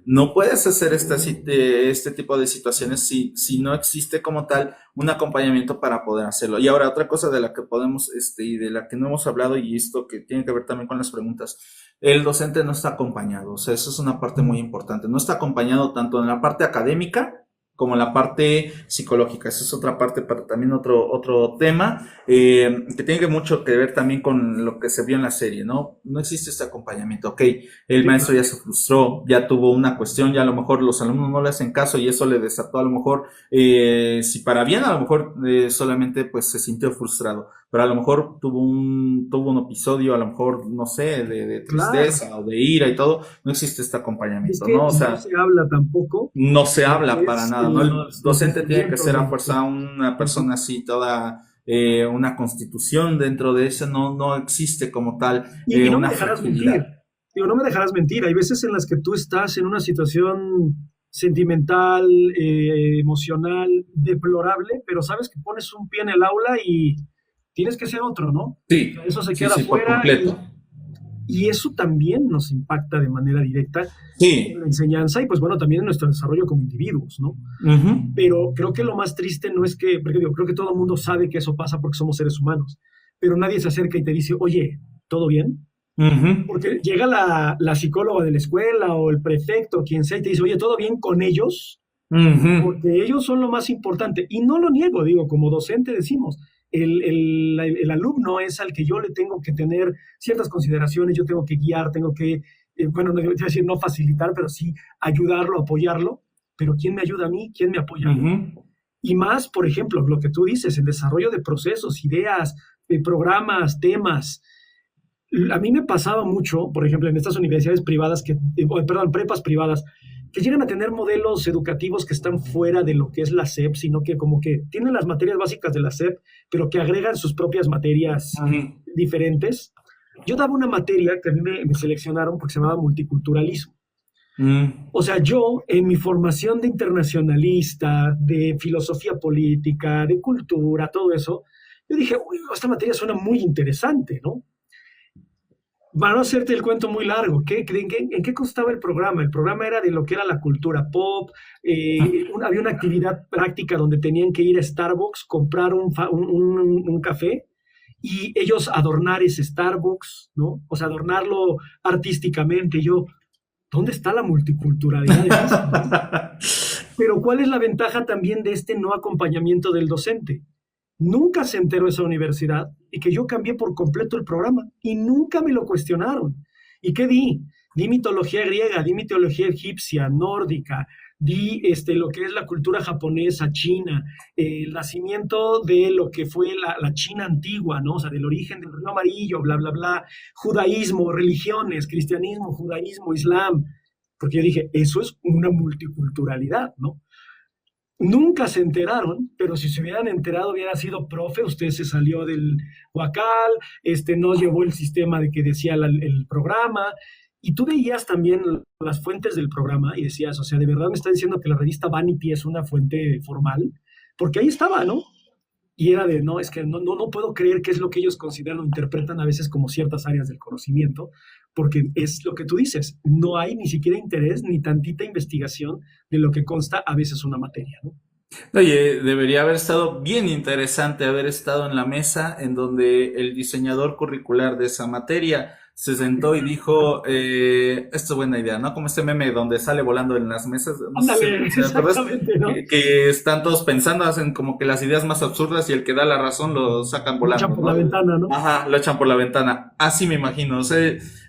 no puedes hacer este tipo de situaciones si no existe como tal un acompañamiento para poder hacerlo. Y ahora otra cosa de la que podemos, y de la que no hemos hablado, y esto que tiene que ver también con las preguntas, el docente no está acompañado, o sea, eso es una parte muy importante, no está acompañado tanto en la parte académica como en la parte psicológica. Esa es otra parte, para también otro tema, que tiene mucho que ver también con lo que se vio en la serie, ¿no? No existe este acompañamiento. Ok, el maestro ya se frustró, ya tuvo una cuestión, ya a lo mejor los alumnos no le hacen caso y eso le desató a lo mejor, si para bien, a lo mejor solamente pues se sintió frustrado, pero a lo mejor tuvo un episodio, a lo mejor, no sé, de tristeza, claro, o de ira y todo. No existe este acompañamiento, es que ¿no? O sea, no se habla tampoco. No se habla para nada, ¿no? El docente tiene que ser a fuerza una persona así, toda una constitución dentro de eso, no existe como tal y no una me dejarás fragilidad. mentir. Digo, no me dejarás mentir. Hay veces en las que tú estás en una situación sentimental, emocional, deplorable, pero sabes que pones un pie en el aula y tienes que ser otro, ¿no? Sí, Eso se sí, queda sí, por fuera completo. y eso también nos impacta de manera directa en Sí. la enseñanza y pues bueno, también en nuestro desarrollo como individuos, ¿no? Ujú. Pero creo que lo más triste no es que, porque digo, creo que todo el mundo sabe que eso pasa porque somos seres humanos, pero nadie se acerca y te dice, oye, ¿todo bien? Ujú. Porque llega la psicóloga de la escuela o el prefecto, quien sea, y te dice, oye, ¿todo bien con ellos? Ujú. Porque ellos son lo más importante. Y no lo niego, digo, como docente decimos, el alumno es al que yo le tengo que tener ciertas consideraciones, yo tengo que guiar, tengo que, bueno, no quiero decir no facilitar, pero sí ayudarlo, apoyarlo. Pero ¿quién me ayuda a mí? ¿Quién me apoya a mí? Ujú. Y más, por ejemplo, lo que tú dices, el desarrollo de procesos, ideas, programas, temas. A mí me pasaba mucho, por ejemplo, en estas universidades privadas, perdón, prepas privadas, que llegan a tener modelos educativos que están fuera de lo que es la SEP, sino que como que tienen las materias básicas de la SEP, pero que agregan sus propias materias Ujú. diferentes. Yo daba una materia que a mí me seleccionaron porque se llamaba multiculturalismo. Mm. O sea, yo en mi formación de internacionalista, de filosofía política, de cultura, todo eso, yo dije, uy, esta materia suena muy interesante, ¿no? Para no hacerte el cuento muy largo, ¿en qué constaba el programa? El programa era de lo que era la cultura pop, había una actividad práctica donde tenían que ir a Starbucks, comprar un café y ellos adornar ese Starbucks, ¿no? O sea, adornarlo artísticamente. Yo, ¿dónde está la multiculturalidad de esto, no? Pero ¿cuál es la ventaja también de este no acompañamiento del docente? Nunca se enteró esa universidad y que yo cambié por completo el programa y nunca me lo cuestionaron. ¿Y qué di? Di mitología griega, di mitología egipcia, nórdica, di lo que es la cultura japonesa, china, el nacimiento de lo que fue la China antigua, ¿no? O sea, del origen del río amarillo, bla, bla, bla, judaísmo, religiones, cristianismo, judaísmo, islam, porque yo dije, eso es una multiculturalidad, ¿no? Nunca se enteraron, pero si se hubieran enterado hubiera sido profe, usted se salió del huacal, no llevó el sistema de que decía el programa, y tú veías también las fuentes del programa y decías, o sea, ¿de verdad me está diciendo que la revista Vanity es una fuente formal? Porque ahí estaba, ¿no? Y era de, no, es que no puedo creer que es lo que ellos consideran o interpretan a veces como ciertas áreas del conocimiento, porque es lo que tú dices, no hay ni siquiera interés ni tantita investigación de lo que consta a veces una materia, ¿no? Oye, debería haber estado bien interesante haber estado en la mesa en donde el diseñador curricular de esa materia se sentó y dijo, esto es buena idea, ¿no? Como este meme donde sale volando en las mesas, no sé Ándale, si me acuerdas, exactamente, ¿no? que están todos pensando, hacen como que las ideas más absurdas y el que da la razón lo sacan Lo echan volando, por la ¿no? ventana, ¿no? Ajá, lo echan por la ventana. Así me imagino. O sea,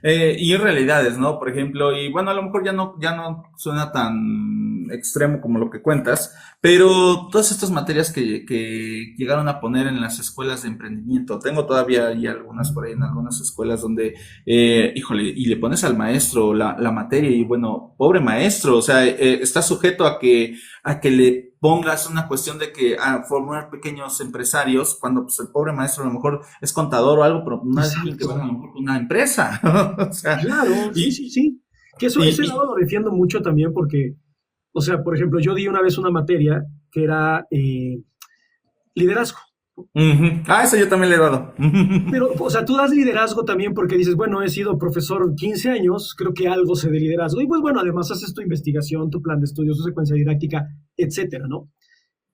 y en realidades, ¿no? Por ejemplo, y bueno, a lo mejor ya no suena tan extremo como lo que cuentas, pero todas estas materias que llegaron a poner en las escuelas de emprendimiento, tengo todavía ahí algunas por ahí en algunas escuelas donde, híjole, y le pones al maestro la materia y bueno, pobre maestro, o sea, está sujeto a que le pongas una cuestión de que a formar pequeños empresarios, cuando pues el pobre maestro a lo mejor es contador o algo, pero no es alguien que va a lo Exacto. mejor con una empresa. O sea, Claro, sí, y, sí, sí. Que eso, ese lado y, lo defiendo mucho también porque, o sea, por ejemplo, yo di una vez una materia que era liderazgo. ujú. Ah, eso yo también le he dado. Pero, o sea, tú das liderazgo también porque dices, bueno, he sido profesor 15 años, creo que algo sé de liderazgo. Y pues bueno, además haces tu investigación, tu plan de estudios, tu secuencia didáctica, etcétera, ¿no?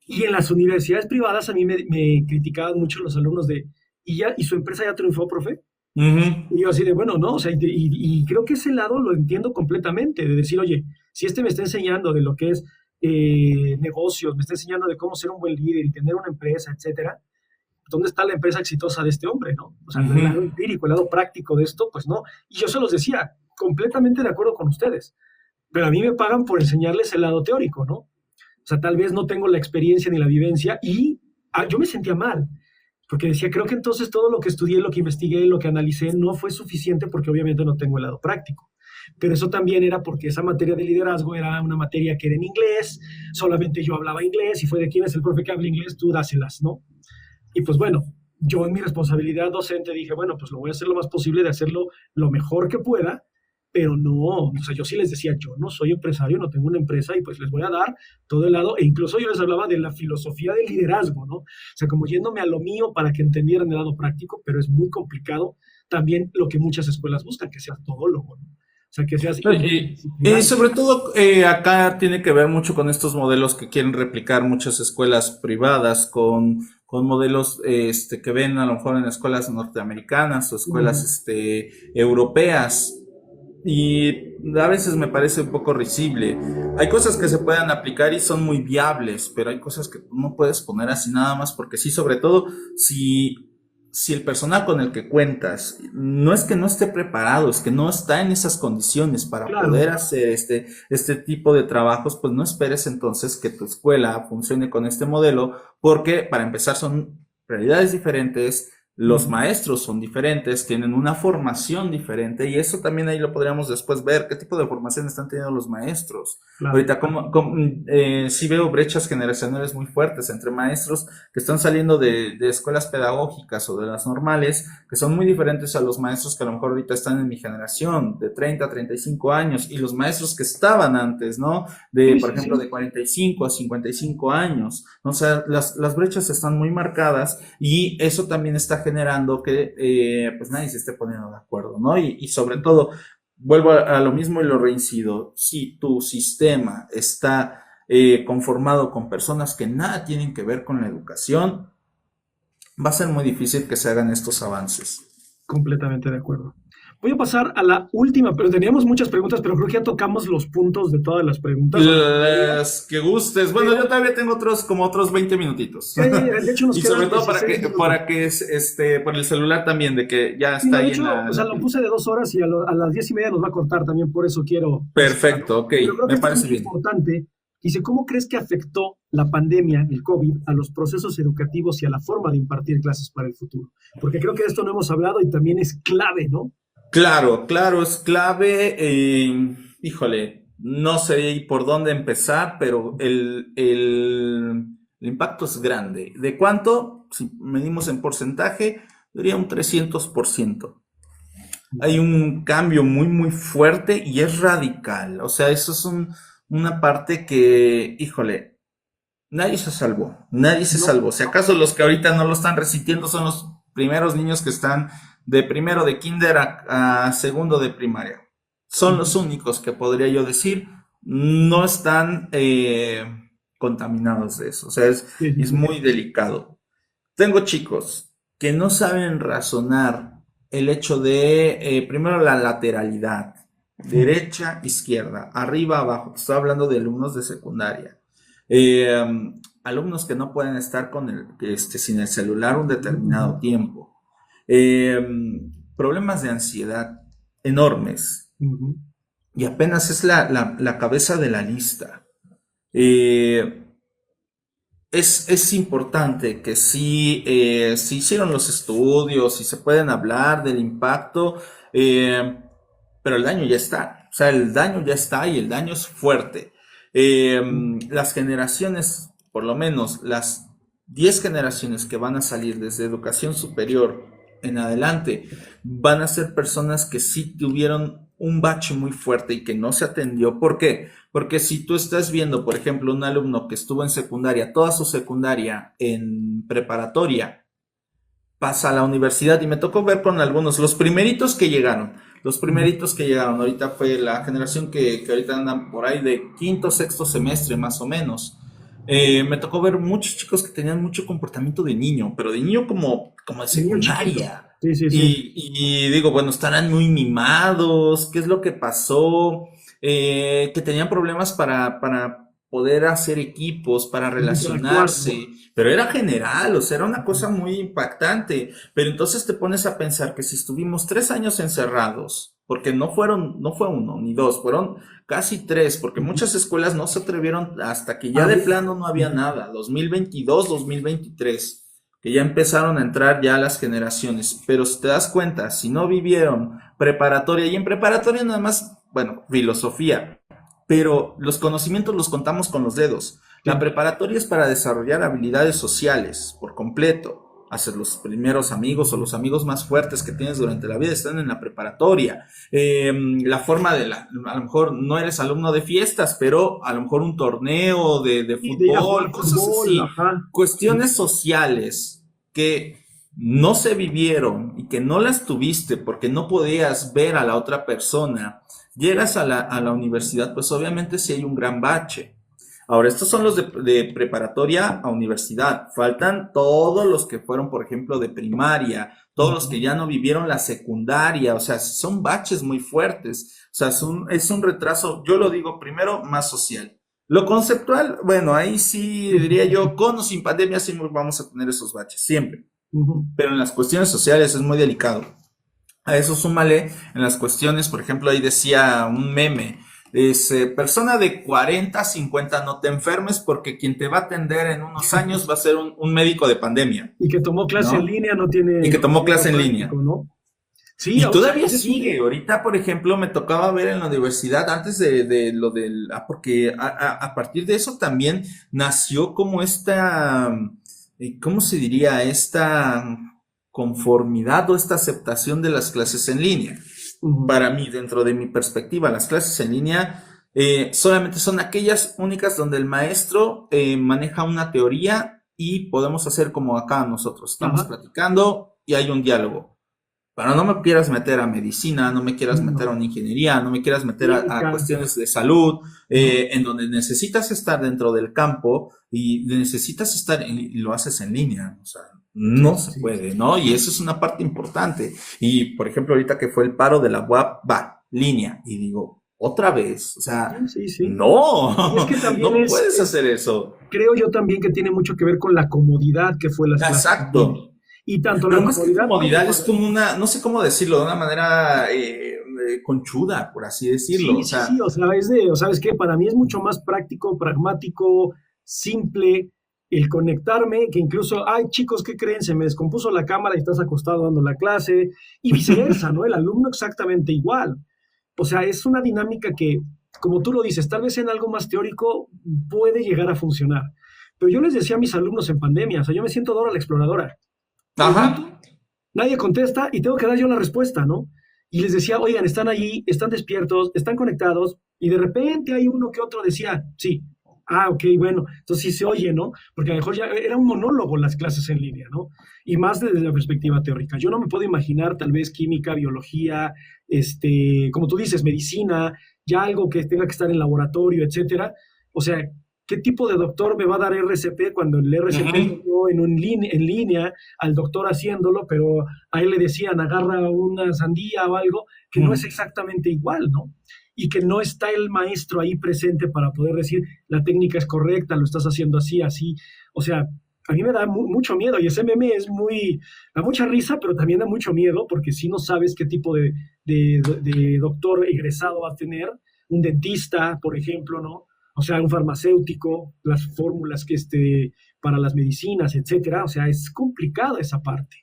Y en las universidades privadas a mí me criticaban mucho los alumnos de, ¿y su empresa ya triunfó, profe? Ujú. Y yo así de, bueno, no, o sea, y creo que ese lado lo entiendo completamente, de decir, oye, si este me está enseñando de lo que es negocios, me está enseñando de cómo ser un buen líder y tener una empresa, etcétera, ¿dónde está la empresa exitosa de este hombre, no? O sea, el Ujú. lado empírico, el lado práctico de esto, pues no. Y yo se los decía, completamente de acuerdo con ustedes, pero a mí me pagan por enseñarles el lado teórico, ¿no? O sea, tal vez no tengo la experiencia ni la vivencia y yo me sentía mal, porque decía, creo que entonces todo lo que estudié, lo que investigué, lo que analicé no fue suficiente porque obviamente no tengo el lado práctico. Pero eso también era porque esa materia de liderazgo era una materia que era en inglés, solamente yo hablaba inglés y fue de quién es el profe que habla inglés, tú dáselas, ¿no? Y pues bueno, yo en mi responsabilidad docente dije, bueno, pues lo voy a hacer lo más posible de hacerlo lo mejor que pueda, pero no, o sea, yo sí les decía, yo no soy empresario, no tengo una empresa y pues les voy a dar todo el lado, e incluso yo les hablaba de la filosofía del liderazgo, ¿no? O sea, como yéndome a lo mío para que entendieran el lado práctico, pero es muy complicado también lo que muchas escuelas buscan, que seas todólogo, ¿no? O sea, que seas Y interdisciplinar. sobre todo acá tiene que ver mucho con estos modelos que quieren replicar muchas escuelas privadas con modelos que ven a lo mejor en escuelas norteamericanas o escuelas europeas. Y a veces me parece un poco risible. Hay cosas que se pueden aplicar y son muy viables, pero hay cosas que tú no puedes poner así nada más porque sí, sobre todo si, si el personal con el que cuentas no es que no esté preparado, es que no está en esas condiciones para Claro, poder hacer este tipo de trabajos, pues no esperes entonces que tu escuela funcione con este modelo, porque para empezar son realidades diferentes, los uh-huh, maestros son diferentes, tienen una formación diferente y eso también ahí lo podríamos después ver, qué tipo de formación están teniendo los maestros. claro. Ahorita sí veo brechas generacionales muy fuertes entre maestros que están saliendo de escuelas pedagógicas o de las normales, que son muy diferentes a los maestros que a lo mejor ahorita están en mi generación, de 30 a 35 años, y los maestros que estaban antes, ¿no? De, Sí, por sí, ejemplo, sí, de 45 a 55 años. ¿No? O sea, las brechas están muy marcadas y eso también está generando que pues nadie se esté poniendo de acuerdo, ¿no? Y sobre todo, vuelvo a lo mismo y lo reincido, si tu sistema está conformado con personas que nada tienen que ver con la educación, va a ser muy difícil que se hagan estos avances. completamente de acuerdo. Voy a pasar a la última, pero teníamos muchas preguntas, pero creo que ya tocamos los puntos de todas las preguntas, o la mayoría, Las que gustes. Bueno, yo pero todavía tengo como otros 20 minutitos. de hecho nos Y sobre quedan todo 16 minutos. para que por el celular también, de que ya Sí, está no, de ahí en hecho, o sea, lo puse de 2 horas y a las 10:30 nos va a cortar también, por eso quiero precisar, ¿no? Perfecto, ok, Pero creo que me esta es parece muy bien. importante. Dice, ¿cómo crees que afectó la pandemia, el COVID, a los procesos educativos y a la forma de impartir clases para el futuro? Porque creo que de esto no hemos hablado y también es clave, ¿no? Claro, claro, es clave. Híjole, no sé por dónde empezar, pero el impacto es grande. ¿De cuánto? Si medimos en porcentaje, diría un 300%. Hay un cambio muy, muy fuerte y es radical. O sea, eso es una parte que, híjole, nadie se salvó. Nadie se No, salvó. Si acaso los que ahorita no lo están resintiendo son los primeros niños que están de primero de kinder a segundo de primaria. Son los únicos que podría yo decir no están contaminados de eso. O sea, sí, sí, es sí. muy delicado. Tengo chicos que no saben razonar el hecho de, primero, la lateralidad, derecha, izquierda, arriba, abajo. Estoy hablando de alumnos de secundaria. Eh, Alumnos que no pueden estar sin el celular un determinado tiempo. Eh, Problemas de ansiedad enormes. Ujú. Y apenas es la cabeza de la lista. Eh, es importante que sí, se hicieron los estudios y se pueden hablar del impacto, eh, pero el daño ya está. O sea, el daño ya está y el daño es fuerte. Eh, las generaciones, por lo menos las 10 generaciones que van a salir desde educación superior en adelante, van a ser personas que sí tuvieron un bache muy fuerte y que no se atendió. ¿Por qué? Porque si tú estás viendo, por ejemplo, un alumno que estuvo en secundaria, toda su secundaria en preparatoria, pasa a la universidad y me tocó ver con algunos, los primeritos que llegaron, ahorita fue la generación que ahorita andan por ahí de quinto, sexto semestre más o menos. Me tocó ver muchos chicos que tenían mucho comportamiento de niño, pero de niño como de Niño chiquito. secundaria. Sí, sí, sí. Y digo, bueno, estarán muy mimados, ¿qué es lo que pasó? Que tenían problemas para poder hacer equipos, para Interactuar, ¿no? relacionarse, pero era general, o sea, era una cosa muy impactante. Pero entonces te pones a pensar que si estuvimos 3 años encerrados, porque no fue uno ni dos, fueron casi tres, porque muchas escuelas no se atrevieron hasta que ya de Abrir. plano no había nada, 2022, 2023 que ya empezaron a entrar ya las generaciones, pero si te das cuenta, si no vivieron preparatoria, y en preparatoria nada más, bueno, filosofía, pero los conocimientos los contamos con los dedos. La Sí. preparatoria es para desarrollar habilidades sociales por completo. Hacer los primeros amigos o los amigos más fuertes que tienes durante la vida están en la preparatoria. La forma a lo mejor no eres alumno de fiestas, pero a lo mejor un torneo de Y de ir a fútbol, jugar cosas fútbol, así, ajá. Sí. cuestiones sociales que no se vivieron y que no las tuviste porque no podías ver a la otra persona, llegas a la universidad, pues obviamente sí hay un gran bache. Ahora, estos son los de preparatoria a universidad. Faltan todos los que fueron, por ejemplo, de primaria, todos los que Ujú. ya no vivieron la secundaria. O sea, son baches muy fuertes. O sea, es un retraso, yo lo digo primero, más social. Lo conceptual, bueno, ahí sí diría yo, con o sin pandemia, sí vamos a tener esos baches, siempre. Ujú. Pero en las cuestiones sociales es muy delicado. A eso súmale en las cuestiones, por ejemplo, ahí decía un meme, dice, persona de 40, 50, no te enfermes porque quien te va a atender en unos años va a ser un médico de pandemia, Y que tomó clase en ¿no? línea no Y tiene que tomó conocimiento clase en práctico, línea. ¿no? Sí, Y o sea, todavía sigue. Ahorita, por ejemplo, me tocaba ver en la universidad, antes de lo del... porque a partir de eso también nació como esta, ¿cómo se diría? Esta conformidad o esta aceptación de las clases en línea. ujú, Para mí, dentro de mi perspectiva, las clases en línea solamente son aquellas únicas donde el maestro maneja una teoría y podemos hacer como acá nosotros. Estamos ajá, platicando y hay un diálogo. Pero no me quieras meter a medicina, no me quieras meter a no, una ingeniería, no me quieras meter a química, cuestiones de salud, no, en donde necesitas estar dentro del campo y necesitas estar y lo haces en línea. O sea, sí, no sí, se sí. puede, ¿no? Y eso es una parte importante. Y, por ejemplo, ahorita que fue el paro de la UAP, va, línea. Y digo, otra vez, o sea, Sí, sí, sí. Y es no, que también no puedes hacer eso. creo yo también que tiene mucho que ver con la comodidad que fue las clases en línea. Exacto. Y tanto Pero la más que comodidad como comodidad, es para... como una, no sé cómo decirlo, de una manera conchuda, por así decirlo. Sí, O sí, sea, sí, o sea, o ¿sabes qué? Para mí es mucho más práctico, pragmático, simple el conectarme, que incluso, ay, chicos, ¿qué creen? Se me descompuso la cámara y estás acostado dando la clase, y viceversa, ¿no? El alumno exactamente igual. O sea, es una dinámica que, como tú lo dices, tal vez en algo más teórico puede llegar a funcionar. Pero yo les decía a mis alumnos en pandemia, o sea, yo me siento Dora la exploradora. Pregunto, ajá. nadie contesta y tengo que dar yo la respuesta, ¿no? Y les decía, oigan, están allí, están despiertos, están conectados, y de repente hay uno que otro decía, sí, ah, ok, bueno, entonces sí se oye, ¿no? Porque a lo mejor ya era un monólogo las clases en línea, ¿no? Y más desde la perspectiva teórica. Yo no me puedo imaginar tal vez química, biología, como tú dices, medicina, ya algo que tenga que estar en laboratorio, etcétera. O sea, ¿qué tipo de doctor me va a dar RCP cuando el RCP lo Ujú, dio en línea al doctor haciéndolo, pero a él le decían agarra una sandía o algo que no es ujú. exactamente igual, ¿no? Y que no está el maestro ahí presente para poder decir la técnica es correcta, lo estás haciendo así, así. O sea, a mí me da mucho miedo y ese meme da mucha risa, pero también da mucho miedo porque si no sabes qué tipo de doctor egresado va a tener, un dentista, por ejemplo, ¿no? O sea, un farmacéutico, las fórmulas para las medicinas, etcétera. O sea, es complicada esa parte.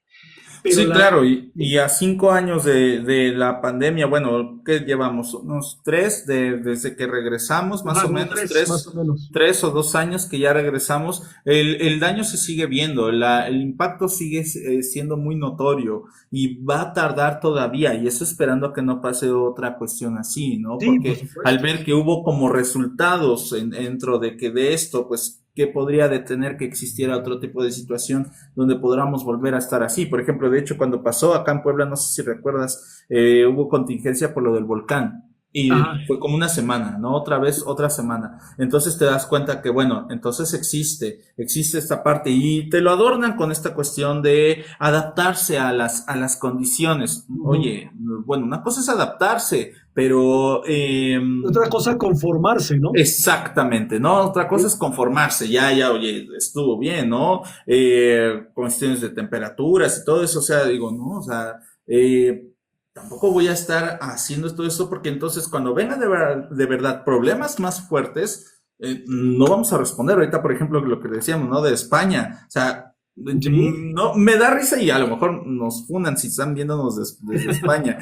Pero Sí, claro, y a 5 años de la pandemia, bueno, ¿qué llevamos? Unos tres desde que regresamos, más ajá, o como menos, tres, más o menos. 3 o 2 años que ya regresamos, el daño se sigue viendo, el impacto sigue siendo muy notorio y va a tardar todavía, y eso esperando a que no pase otra cuestión así, ¿no? Sí, por Porque al supuesto. ver que hubo como resultados dentro de que de esto, pues, ¿qué podría detener que existiera otro tipo de situación donde podamos volver a estar así? Por ejemplo, de hecho, cuando pasó acá en Puebla, no sé si recuerdas, hubo contingencia por lo del volcán. Y Ajá. fue como una semana, ¿no? Otra vez, otra semana. Entonces te das cuenta que, bueno, entonces existe esta parte y te lo adornan con esta cuestión de adaptarse a las condiciones. Ujú. Oye, bueno, una cosa es adaptarse, pero Otra cosa, conformarse, ¿no? exactamente, ¿no? Otra cosa Sí. es conformarse, ya, oye, estuvo bien, ¿no? Cuestiones de temperaturas y todo eso, o sea, digo, no, o sea, tampoco voy a estar haciendo todo esto porque entonces cuando vengan de verdad problemas más fuertes, no vamos a responder. Ahorita, por ejemplo, lo que decíamos, ¿no? De España, o sea, Sí. no, me da risa y a lo mejor nos fundan si están viéndonos desde España,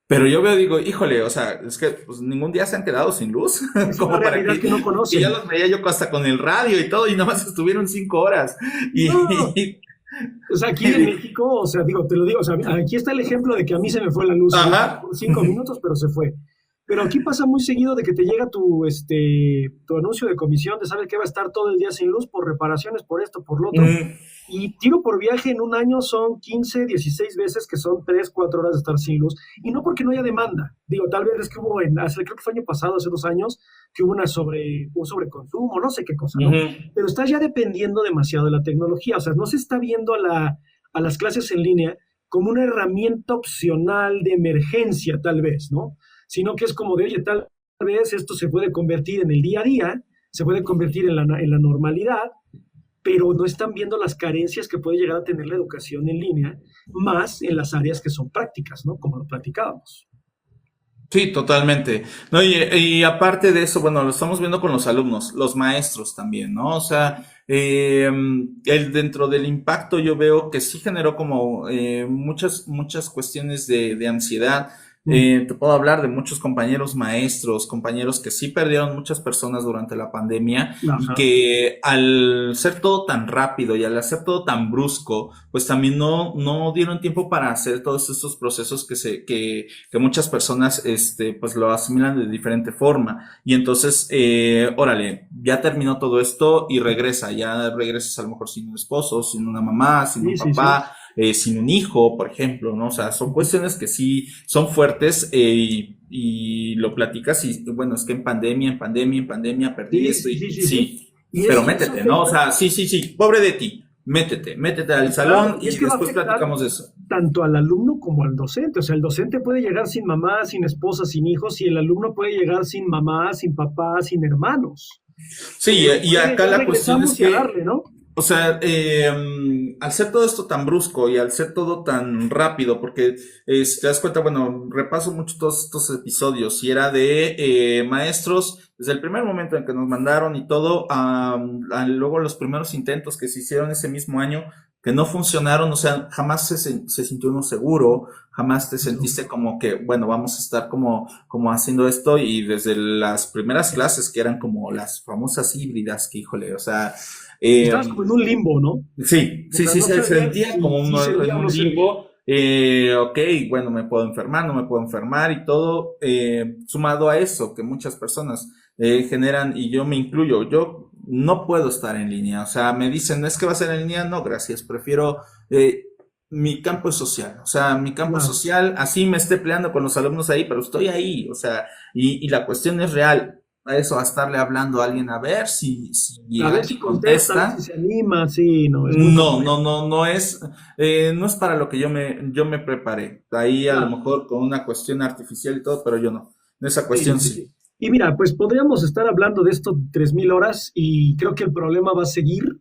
pero yo veo, digo, híjole, o sea, es que pues, ningún día se han quedado sin luz, Es una como para realidad que no que ya conocen. los veía yo hasta con el radio y todo, y nada más estuvieron 5 horas. Y, No, y- o sea, aquí en México, o sea, digo, te lo digo, o sea, aquí está el ejemplo de que a mí se me fue la luz ahorita ajá. por 5 minutos, pero se fue. Pero aquí pasa muy seguido de que te llega tu anuncio de comisión de saber que va a estar todo el día sin luz por reparaciones, por esto, por lo otro. Mm, Y tiro por viaje en un año son 15, 16 veces que son 3, 4 horas de estar sin luz. Y no porque no haya demanda. Digo, tal vez es que creo que fue año pasado, hace 2 años, que hubo un sobreconsumo, no sé qué cosa, ¿no? ujú. Pero está ya dependiendo demasiado de la tecnología. O sea, no se está viendo a las clases en línea como una herramienta opcional de emergencia, tal vez, ¿no? Sino que es como de, oye, tal vez esto se puede convertir en el día a día, se puede convertir en la normalidad, pero no están viendo las carencias que puede llegar a tener la educación en línea, más en las áreas que son prácticas, ¿no? Como lo platicábamos. Sí, totalmente. No, y aparte de eso, bueno, lo estamos viendo con los alumnos, los maestros también, ¿no? O sea, dentro del impacto yo veo que sí generó como muchas cuestiones de ansiedad. Mm. Te puedo hablar de muchos compañeros maestros, compañeros que sí perdieron muchas personas durante la pandemia y Ajá. que al ser todo tan rápido y al hacer todo tan brusco, pues también no dieron tiempo para hacer todos estos procesos que muchas personas pues lo asimilan de diferente forma. Y entonces, órale, ya terminó todo esto y ya regresas a lo mejor sin un esposo, sin una mamá, sin Sí, un sí, sí. papá, sin un hijo, por ejemplo, ¿no? O sea, son Ujú. cuestiones que sí son fuertes y lo platicas y bueno, es que en pandemia perdí Sí, esto sí, y sí, sí, sí. sí, Y, pero eso métete, ¿no? O afecta, sea, sí, pobre de ti, métete al claro, salón y es y que va a después afectar platicamos de eso. tanto al alumno como al docente. O sea, el docente puede llegar sin mamá, sin esposa, sin hijos, y el alumno puede llegar sin mamá, sin papá, sin hermanos. Sí, Pero y acá ya la cuestión es regresamos y a que darle, ¿no? o sea, al ser todo esto tan brusco y al ser todo tan rápido, porque si te das cuenta, bueno, repaso mucho todos estos episodios y era de maestros desde el primer momento en que nos mandaron y todo, luego los primeros intentos que se hicieron ese mismo año que no funcionaron, o sea, jamás se sintió uno seguro, jamás te No. sentiste como que, bueno, vamos a estar como haciendo esto y desde las primeras clases que eran como las famosas híbridas, que híjole, o sea, eh, Estabas como en un limbo, ¿no? sí, O sí, sea, sí, no se sabías sentía como si en servía o un no servía. limbo. Ok, bueno, me puedo enfermar, no me puedo enfermar y todo, sumado a eso que muchas personas generan, y yo me incluyo, yo no puedo estar en línea. O sea, me dicen, es que va a ser en línea, no, gracias, prefiero mi campo es social. O sea, mi campo es Claro. social, así me esté peleando con los alumnos ahí, pero estoy ahí. O sea, y la cuestión es real. A eso, a estarle hablando a alguien a ver si A ver si alguien contesta, a ver si contesta. se anima. Sí, no, es muy No, complejo. no, no, no es para lo que yo me preparé. Ahí a lo Claro. mejor con una cuestión artificial y todo, pero yo no. En esa Sí, cuestión sí, sí. sí. Y mira, pues podríamos estar hablando de esto 3000 horas y creo que el problema va a seguir.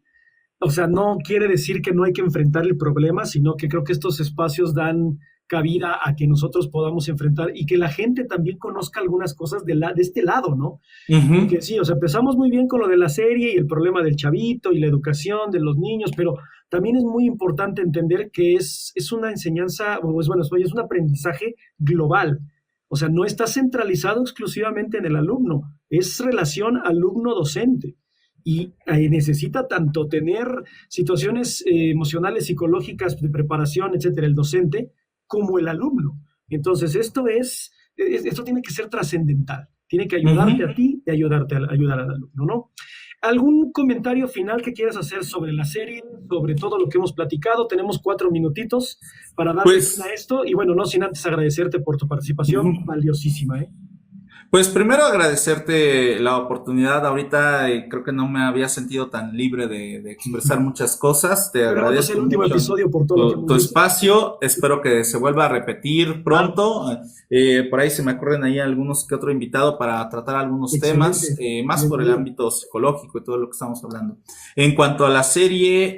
O sea, no quiere decir que no hay que enfrentar el problema, sino que creo que estos espacios dan cabida a que nosotros podamos enfrentar y que la gente también conozca algunas cosas de este lado, ¿no? Ujú. Porque sí, o sea, empezamos muy bien con lo de la serie y el problema del chavito y la educación de los niños, pero también es muy importante entender que es una enseñanza, o es, bueno, es un aprendizaje global. O sea, no está centralizado exclusivamente en el alumno, es relación alumno-docente. Y necesita tanto tener situaciones emocionales, psicológicas, de preparación, etcétera, el docente, como el alumno. Entonces, esto tiene que ser trascendental. Tiene que ayudarte a Ujú. ti y ayudar al alumno, ¿no? ¿Algún comentario final que quieras hacer sobre la serie, sobre todo lo que hemos platicado? Tenemos 4 minutitos para darle fin a Pues, esto. Y bueno, no sin antes agradecerte por tu participación, ujú. valiosísima, ¿eh? Pues primero agradecerte la oportunidad. Ahorita creo que no me había sentido tan libre de expresar muchas cosas. Te Pero no es el agradezco último mucho episodio por todo lo que hemos tu dicho. espacio. Espero que se vuelva a repetir Claro, pronto. Por ahí se me ocurren ahí algunos que otro invitado para tratar algunos temas, excelente, más por el bienvenido. ámbito psicológico y todo lo que estamos hablando. En cuanto a la serie,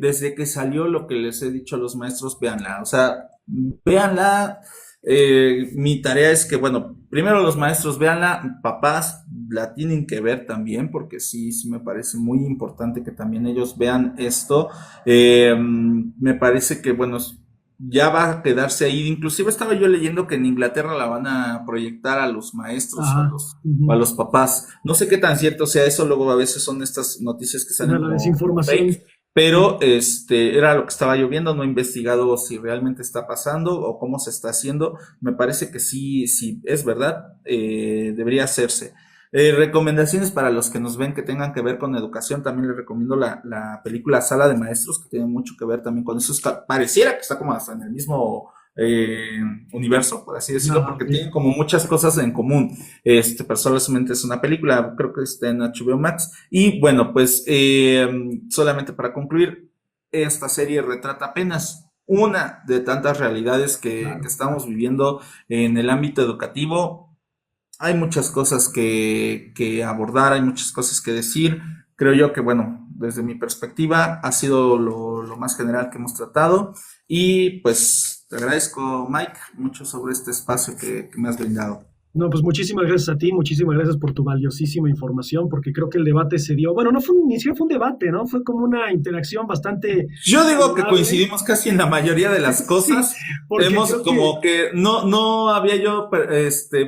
desde que salió lo que les he dicho a los maestros, véanla. O sea, véanla. Mi tarea es que, bueno, primero los maestros véanla, papás la tienen que ver también, porque sí, sí me parece muy importante que también ellos vean esto. Me parece que, bueno, ya va a quedarse ahí. Inclusive estaba yo leyendo que en Inglaterra la van a proyectar a los maestros Ajá. o a Ujú. los papás. No sé qué tan cierto sea eso, luego a veces son estas noticias que O sea, salen la como desinformación. fake, pero era lo que estaba yo viendo, no he investigado si realmente está pasando o cómo se está haciendo. Me parece que sí, sí es verdad, debería hacerse. Recomendaciones para los que nos ven que tengan que ver con educación, también les recomiendo la película Sala de Maestros, que tiene mucho que ver también con eso. Pareciera que está como hasta en el mismo eh, universo, por así decirlo, Ah, porque ok. tienen como muchas cosas en común. Pero solamente es una película, creo que está en HBO Max. Y bueno, pues solamente para concluir, esta serie retrata apenas una de tantas realidades que Claro. estamos viviendo en el ámbito educativo. Hay muchas cosas que abordar, hay muchas cosas que decir. Creo yo que, bueno, desde mi perspectiva ha sido lo más general que hemos tratado. Y pues te agradezco, Mike, mucho sobre este espacio que me has brindado. No, pues muchísimas gracias a ti, muchísimas gracias por tu valiosísima información, porque creo que el debate se dio, bueno, no fue ni siquiera fue un debate, ¿no? Fue como una interacción bastante Yo digo que saludable. coincidimos casi en la mayoría de las Sí, cosas. porque Hemos creo que como que no había yo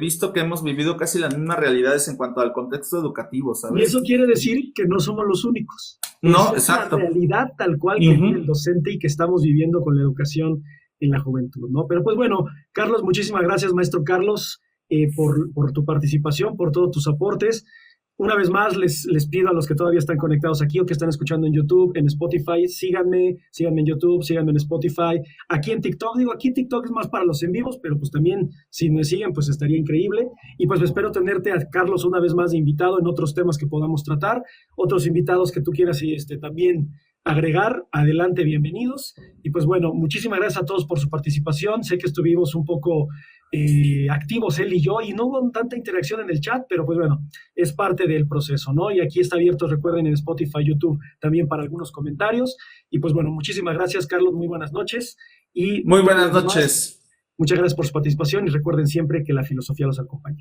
visto que hemos vivido casi las mismas realidades en cuanto al contexto educativo, y eso ¿sabes? quiere decir que no somos los únicos. No, Es la exacto. realidad tal cual que vive el Ujú. docente y que estamos viviendo con la educación en la juventud, ¿no? Pero pues bueno, Carlos, muchísimas gracias, maestro Carlos, por tu participación, por todos tus aportes. Una vez más, les pido a los que todavía están conectados aquí o que están escuchando en YouTube, en Spotify, síganme en YouTube, síganme en Spotify, aquí en TikTok, digo, aquí TikTok es más para los en vivos, pero pues también si me siguen, pues estaría increíble. Y pues espero tenerte a Carlos una vez más de invitado en otros temas que podamos tratar, otros invitados que tú quieras y también agregar, adelante, bienvenidos. Y pues bueno, muchísimas gracias a todos por su participación. Sé que estuvimos un poco activos él y yo y no hubo tanta interacción en el chat, pero pues bueno, es parte del proceso, ¿no? Y aquí está abierto, recuerden, en Spotify, YouTube, también para algunos comentarios. Y pues bueno, muchísimas gracias, Carlos, muy buenas noches. Y Muy una buenas vez más, noches. muchas gracias por su participación y recuerden siempre que la filosofía los acompaña.